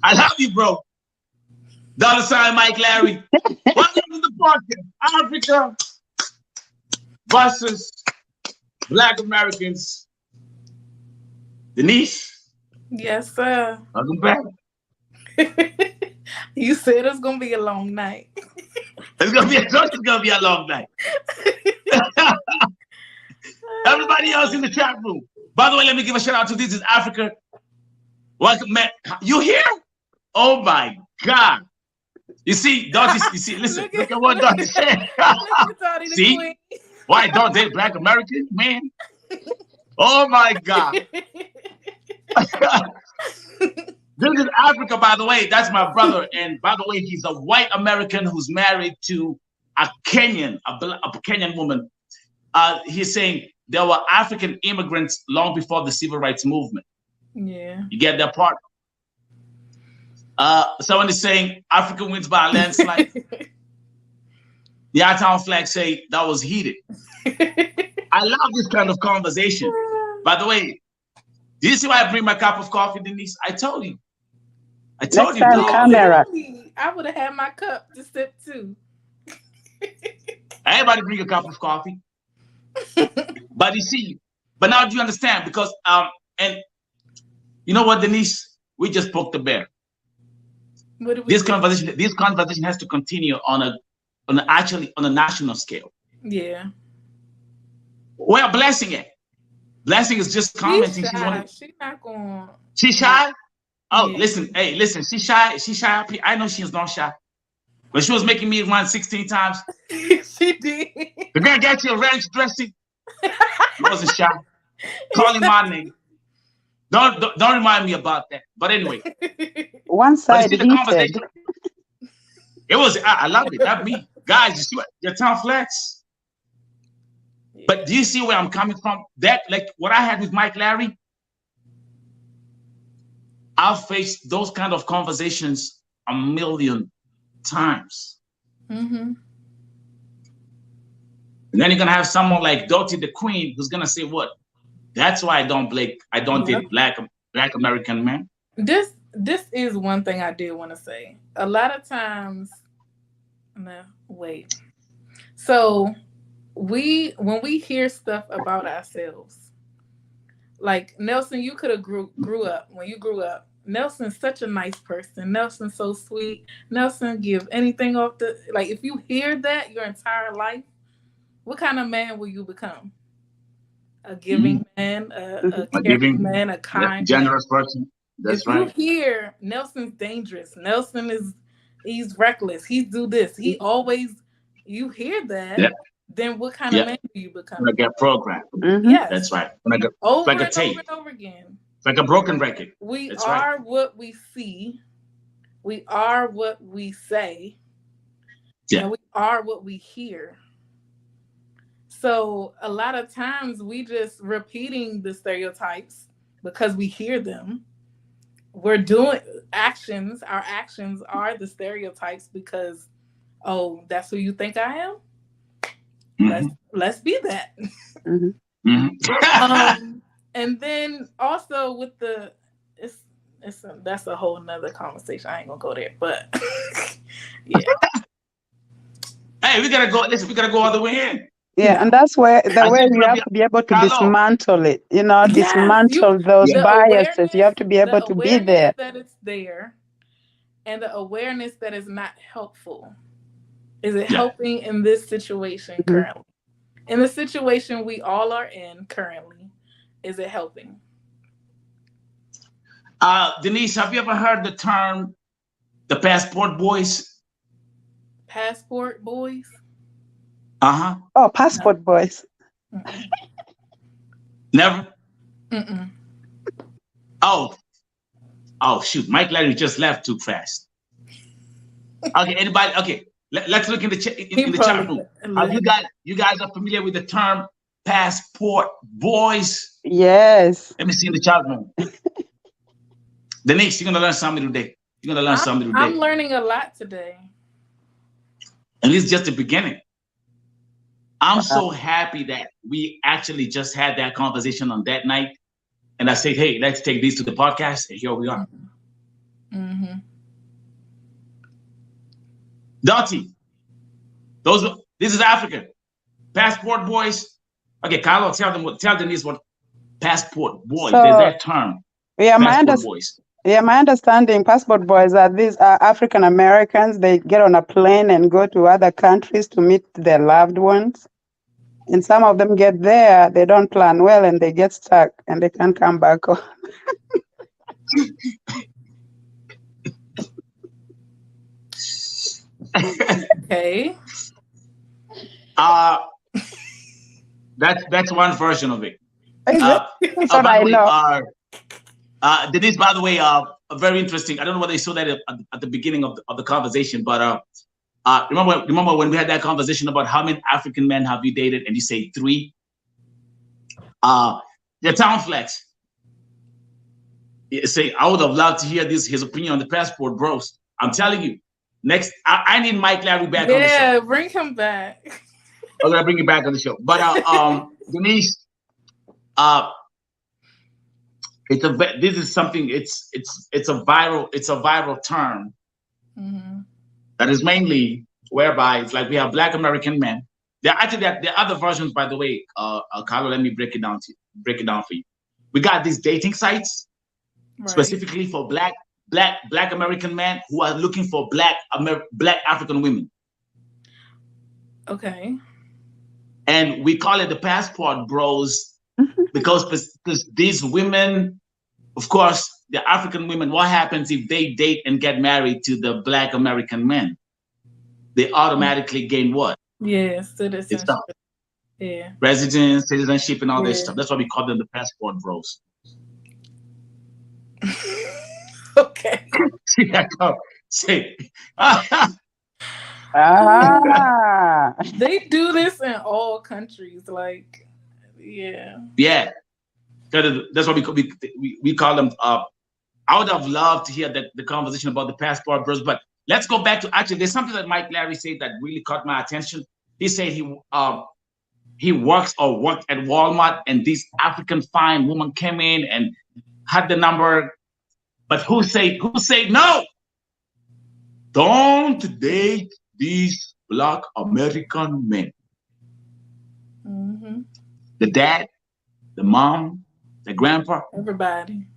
I love you, bro. $ Mike Larry. Welcome to the podcast. Africa versus Black Americans. Denise. Yes, sir. Welcome back. You said it's gonna be a long night. It's gonna be a long night. Everybody else in the chat room. By the way, let me give a shout out to this is Africa. Welcome, man. You here? Oh my God. You see, Dottie, listen, look at what Dottie said. See? Why don't they Black American, man? Oh my God. This is Africa, by the way. That's my brother. And by the way, he's a white American who's married to a Kenyan woman. He's saying there were African immigrants long before the civil rights movement. Yeah. You get that part? Someone is saying Africa wins by a landslide. The Our-Town flag say that was heated. I love this kind of conversation. By the way, do you see why I bring my cup of coffee, Denise? I told you. I told you. Camera. I would have had my cup to sip too. Everybody bring a cup of coffee. But you see, but now do you understand? Because and you know what, Denise? We just poked the bear. This conversation has to continue on a national scale. Yeah. Where Blessing at? Blessing is just commenting. She's not going. She's shy? Oh, yeah. Listen, she's shy. She's shy. I know she's not shy. But she was making me run 16 times. She did. The girl got you a ranch dressing. She wasn't shy. Calling my name. Don't remind me about that. But anyway. One side the conversation. It was, I love it. Not me. Guys, you see what your town flex. But do you see where I'm coming from? That, like what I had with Mike Larry, I've faced those kind of conversations a million times. Mm-hmm. And then you're gonna have someone like Dottie the Queen who's gonna say, "What? That's why I don't date black American men." This is one thing I did want to say. A lot of times, So when we hear stuff about ourselves, like Nelson, you could have grew up when you grew up. Nelson's such a nice person. Nelson's so sweet. Nelson give anything off the, like, if you hear that your entire life, what kind of man will you become? A giving man, a caring man, a kind, generous person. That's right. If you hear Nelson's dangerous, he's reckless, he do this, he always, you hear that, then what kind of man do you become? Like a program. Mm-hmm. Yes. That's right. Over like a and tape. over and over again. It's like a broken record. We are what we see We are what we say. Yeah. And we are what we hear. So a lot of times we just repeating the stereotypes because we hear them. We're doing actions. Our actions are the stereotypes because, oh, that's who you think I am? Let's be that. And then also with the that's a whole nother conversation. I ain't gonna go there, but yeah. Hey, we gotta go. Listen, we gotta go all the way in. Yeah, and that's where you have to be able to dismantle it. Dismantle those biases. You have to be able to be there. That it's there, and the awareness that is not helpful. Is it helping in this situation currently? In the situation we all are in currently, is it helping? Denise, have you ever heard the term the passport boys? Passport boys? Oh, passport boys. Never? Oh, shoot. Mike Larry just left too fast. Okay, anybody? Okay, let's look in the chat room. You guys are familiar with the term passport boys? Yes. Let me see in the chat room. Denise, you're gonna learn something today. I'm learning a lot today. And it's just the beginning. I'm so happy that we actually just had that conversation on that night. And I said, hey, let's take these to the podcast. And here we are. Dottie, this is Africa. Passport boys. Okay, Carlo, tell Denise what passport boys, there's that term. Yeah, passport boys. Yeah, my understanding, passport boys are these African Americans. They get on a plane and go to other countries to meet their loved ones. And some of them get there, they don't plan well, and they get stuck, and they can't come back home. Okay. That's one version of it. That's what I know. Denise, by the way, very interesting. I don't know whether you saw that at the beginning of the conversation, but remember when we had that conversation about how many African men have you dated, and you say 3? The town flex. Say, I would have loved to hear his opinion on the passport bros. I'm telling you, next I need Mike Larry back on the show. Yeah, bring him back. I'm gonna bring you back on the show. But Denise, this is something. It's a viral term that is mainly whereby it's like we have Black American men. There are other versions, by the way. Carlo, let me break it down for you. We got these dating sites specifically for Black American men who are looking for Black African women. Okay. And we call it the passport bros because these women, of course, the African women, what happens if they date and get married to the Black American men? They automatically gain what? Yeah, citizenship. Yeah. Residence, citizenship, and all this stuff. That's why we call them the passport bros. Okay. See that come? See. They do this in all countries, like, yeah. Yeah. That's why we call them. I would have loved to hear the conversation about the passport bros, but let's go back to actually. There's something that Mike Larry said that really caught my attention. He said he worked at Walmart, and this African fine woman came in and had the number, but who said no? Don't date these Black American men. The dad, the mom, the grandpa, everybody.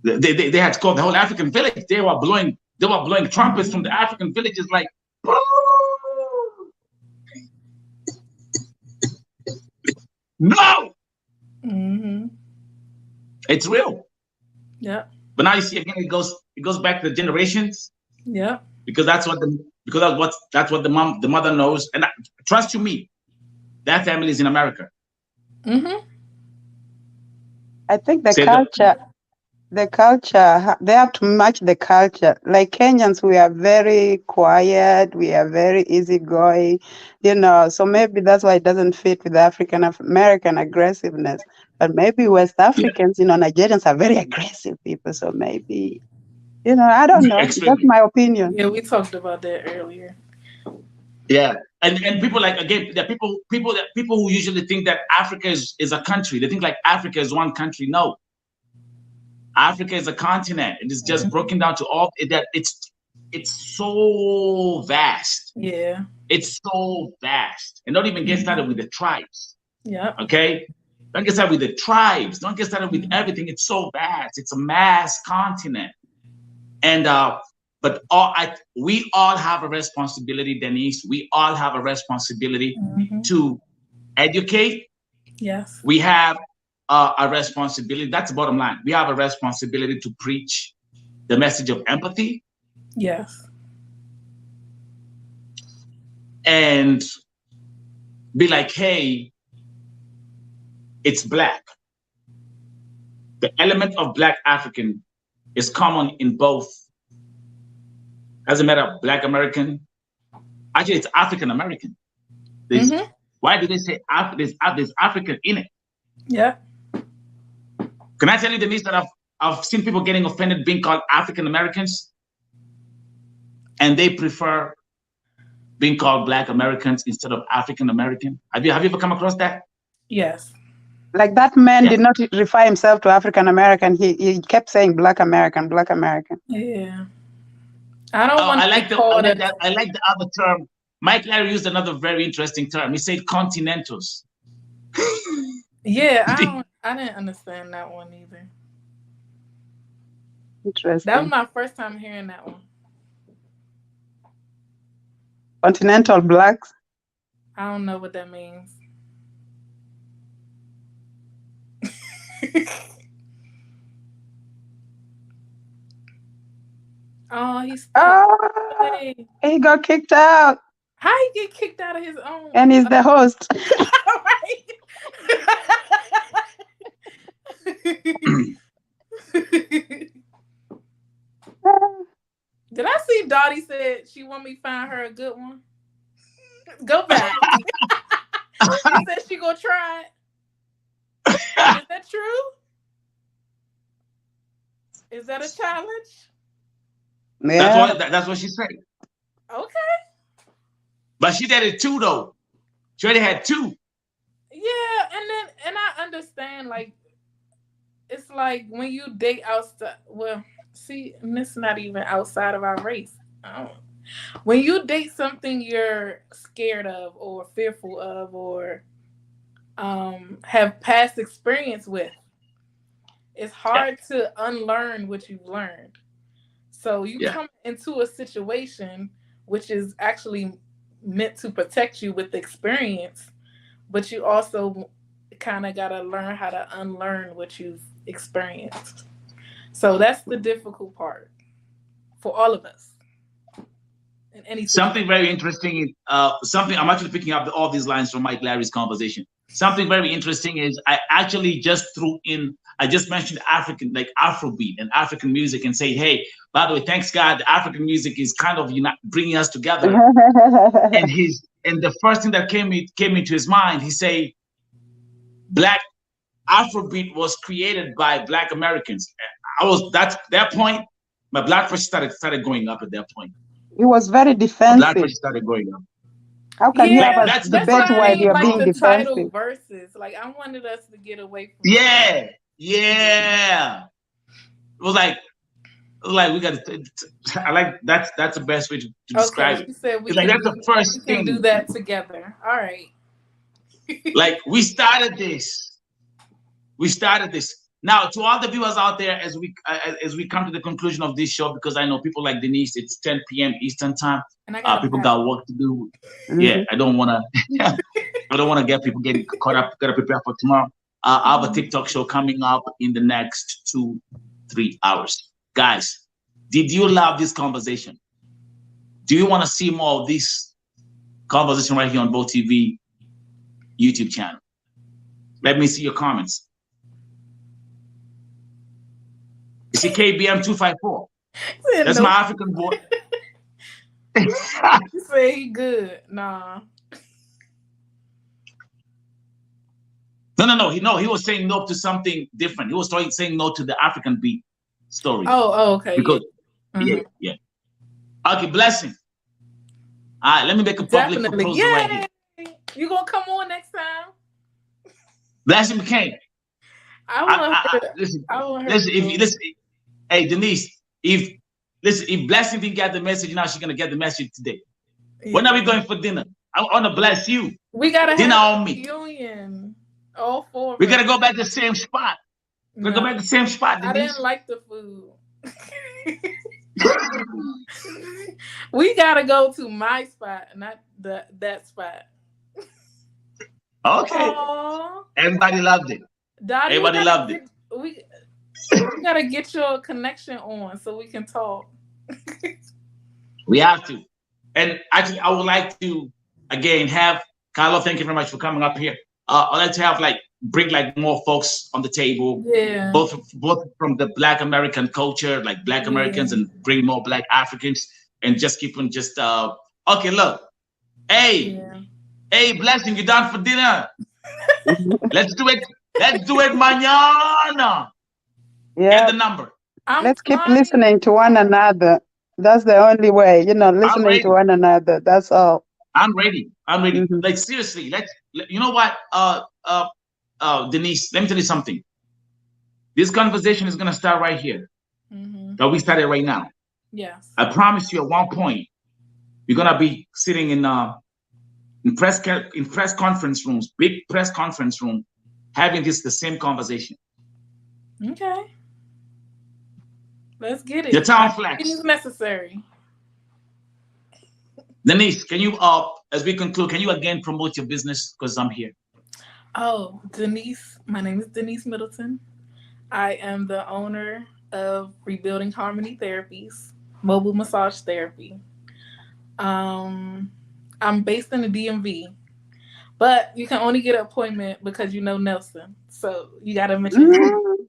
They had to call the whole African village. They were blowing trumpets from the African villages, like. No. It's real. Yeah. But now you see again, it goes back to the generations. Yeah. Because that's what the mother knows, and trust you me, that family is in America. I think the culture. The culture, they have to match the culture. Like Kenyans, we are very quiet, we are very easygoing, so maybe that's why it doesn't fit with African American aggressiveness. But maybe West Africans, Nigerians are very aggressive people. So maybe, I don't know. That's Extremely. my opinion. Yeah, we talked about that earlier. Yeah, and people like, again, there are people who usually think that Africa is a country. They think like Africa is one country. No, Africa is a continent. It is just broken down to all that. It's so vast. Yeah. It's so vast, and don't even get started with the tribes. Yeah. Okay, don't get started with the tribes. Don't get started with everything. It's so vast. It's a mass continent, and but we all have a responsibility, Denise. We all have a responsibility to educate. Yes. We have a responsibility. That's the bottom line. We have a responsibility to preach the message of empathy. Yes. And be like, hey, it's Black. The element of Black African is common in both. Doesn't matter, Black American. Actually, it's African American. Why do they say there's African in it? Yeah. Can I tell you, Denise, that I've seen people getting offended being called African Americans, and they prefer being called Black Americans instead of African American. Have you ever come across that? Yes. Like that man did not refer himself to African American. He kept saying Black American, Black American. Yeah. I don't want to I like the other term. Mike Larry used another very interesting term. He said continentals. Yeah, I didn't understand that one either. Interesting. That was my first time hearing that one. Continental Blacks. I don't know what that means. Oh, he got kicked out. How he get kicked out of his own? And he's the host. Did I see Dottie said she want me to find her a good one? Go back. She said she gonna try it. Is that true? Is that a challenge? Yeah. That's what she said. Okay. But she did it too, though. She already had two. Yeah, and I understand, like, it's like when you date outside. Well, see, and it's not even outside of our race. When you date something you're scared of or fearful of or have past experience with, it's hard to unlearn what you've learned. So you come into a situation which is actually meant to protect you with experience, but you also kind of got to learn how to unlearn what you've experienced. So that's the difficult part for all of us. Something very interesting. I'm actually picking up all these lines from Mike Larry's conversation. Something very interesting is I actually just mentioned African, like Afrobeat and African music, and say, hey, by the way, thanks God, the African music is kind of bringing us together. and the first thing that came into his mind, he said, Black Afrobeat was created by Black Americans. That's that point. My blood pressure started going up at that point. He was very defensive. My blood pressure started going up. How can you have a debate while you're being the defensive? Title verses, like I wanted us to get away from. Yeah. It was like we got to. I like that's the best way to describe it. You said that's the first thing. Do that together. All right. Like we started this. Now, to all the viewers out there, as we come to the conclusion of this show, because I know people like Denise, it's 10 p.m. Eastern time. And people got work to do. Mm-hmm. Yeah, I don't want to get people getting caught up. Got to prepare for tomorrow. I have a TikTok show coming up in the next 2-3 hours. Guys, did you love this conversation? Do you want to see more of this conversation right here on Bold TV YouTube channel? Let me see your comments. It's a KBM 254. That's my African boy. You say he good. Nah. No. He was saying no to something different. He was saying no to the African beat story. Oh, okay. Because yeah. Okay, blessing. All right, let me make a public proposal right here. You gonna come on next time? Blessing McCain. Listen. Hey Denise, if Blessing didn't get the message, now she's gonna get the message today. Yeah. When are we going for dinner? I want to bless you. We gotta dinner have on me. Reunion. All four. We gotta go back to the same spot. We're gonna go back to the same spot. Denise. I didn't like the food. We gotta go to my spot, not that spot. Okay. Aww. Everybody loved it. Daddy, everybody loved it. We gotta get your connection on so we can talk. We have to. And actually, I would like to again have Carlo. Thank you very much for coming up here. I'd like to have bring more folks on the table. Yeah. Both from the Black American culture, like Black Americans, and bring more Black Africans, and just keep on just okay. Look, hey, Blessing, you done for dinner? Let's do it. Let's do it mañana. Yeah. Get the number. Let's keep listening to one another. That's the only way, listening to one another. That's all. I'm ready. Mm-hmm. Like seriously, you know what? Denise, let me tell you something. This conversation is gonna start right here. Mm-hmm. That we started right now. Yes. I promise you, at one point, you're gonna be sitting in press conference rooms, big press conference room, having the same conversation. Okay. Let's get it. Your town flex. It is necessary. Denise, can you, as we conclude, can you again promote your business? Because I'm here. Oh, Denise. My name is Denise Middleton. I am the owner of Rebuilding Harmony Therapies, mobile massage therapy. I'm based in the DMV, but you can only get an appointment because you know Nelson. So you got to mention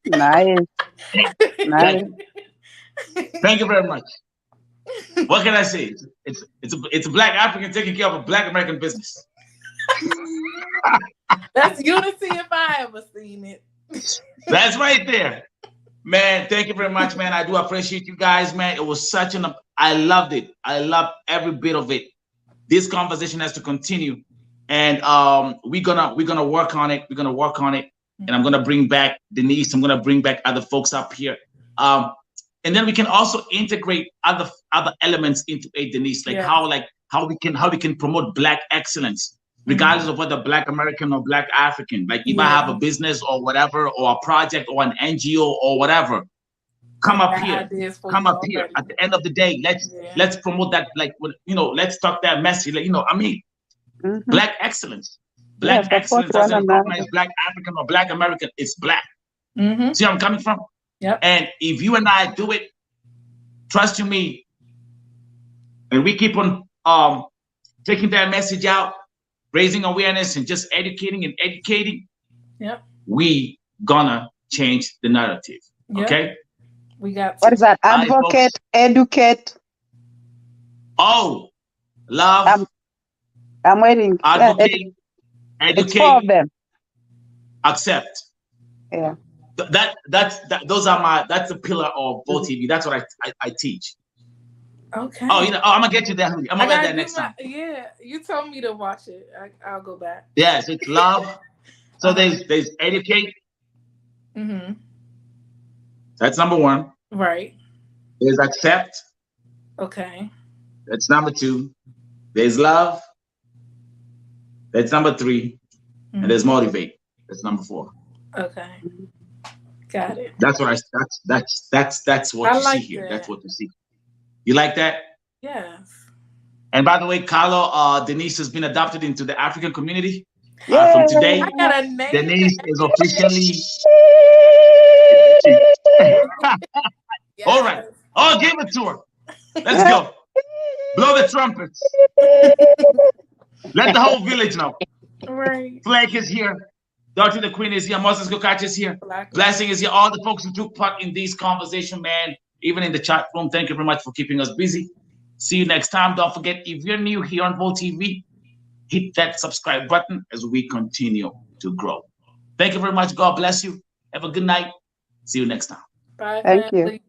Nice. Nice. Thank you very much. What can I say? It's a Black African taking care of a Black American business. That's unity if I ever seen it. That's right there. Man, thank you very much, man. I do appreciate you guys, man. It was I loved it. I loved every bit of it. This conversation has to continue. And we're gonna work on it. We're gonna work on it. And I'm gonna bring back Denise. I'm gonna bring back other folks up here. And then we can also integrate other elements into it, Denise, how we can promote Black excellence, regardless of whether Black American or Black African. Like if I have a business or whatever, or a project or an NGO or whatever, come up here. Come up here. At the end of the day, let's promote that. Let's talk that message. Black excellence. Black excellence doesn't recognize Black African or Black American. It's Black. Mm-hmm. See where I'm coming from? Yep. And if you and I do it, trust you me, and we keep on taking that message out, raising awareness and just educating, yep, we gonna change the narrative. Yep. Okay? We got what is that? Advocate, educate. Oh, love. I'm waiting. Advocate, educate. It's four of them. Accept. Yeah. That's the pillar of Volt TV. That's what I teach. Okay. Oh, I'm gonna get you there. I'm gonna get that next time. Yeah, you told me to watch it. I'll go back. Yes, it's love. So there's educate. Mm-hmm. That's number one. Right. There's accept. Okay. That's number two. There's love. That's number three. Mm-hmm. And there's motivate. That's number four. Okay. Got it. That's what that's what you see here. That's what you see. You like that? Yes. And by the way, Carlo, Denise has been adopted into the African community. From today, I got a name. Denise is officially. Yes. All right. Oh, give it to her. Let's go. Blow the trumpets. Let the whole village know. Right. Flag is here. Dorothy the Queen is here. Moses Gokach is here. Black Blessing is here. All the folks who took part in this conversation, man, even in the chat room. Thank you very much for keeping us busy. See you next time. Don't forget, if you're new here on Volt TV, hit that subscribe button as we continue to grow. Thank you very much. God bless you. Have a good night. See you next time. Bye, Thank you. family.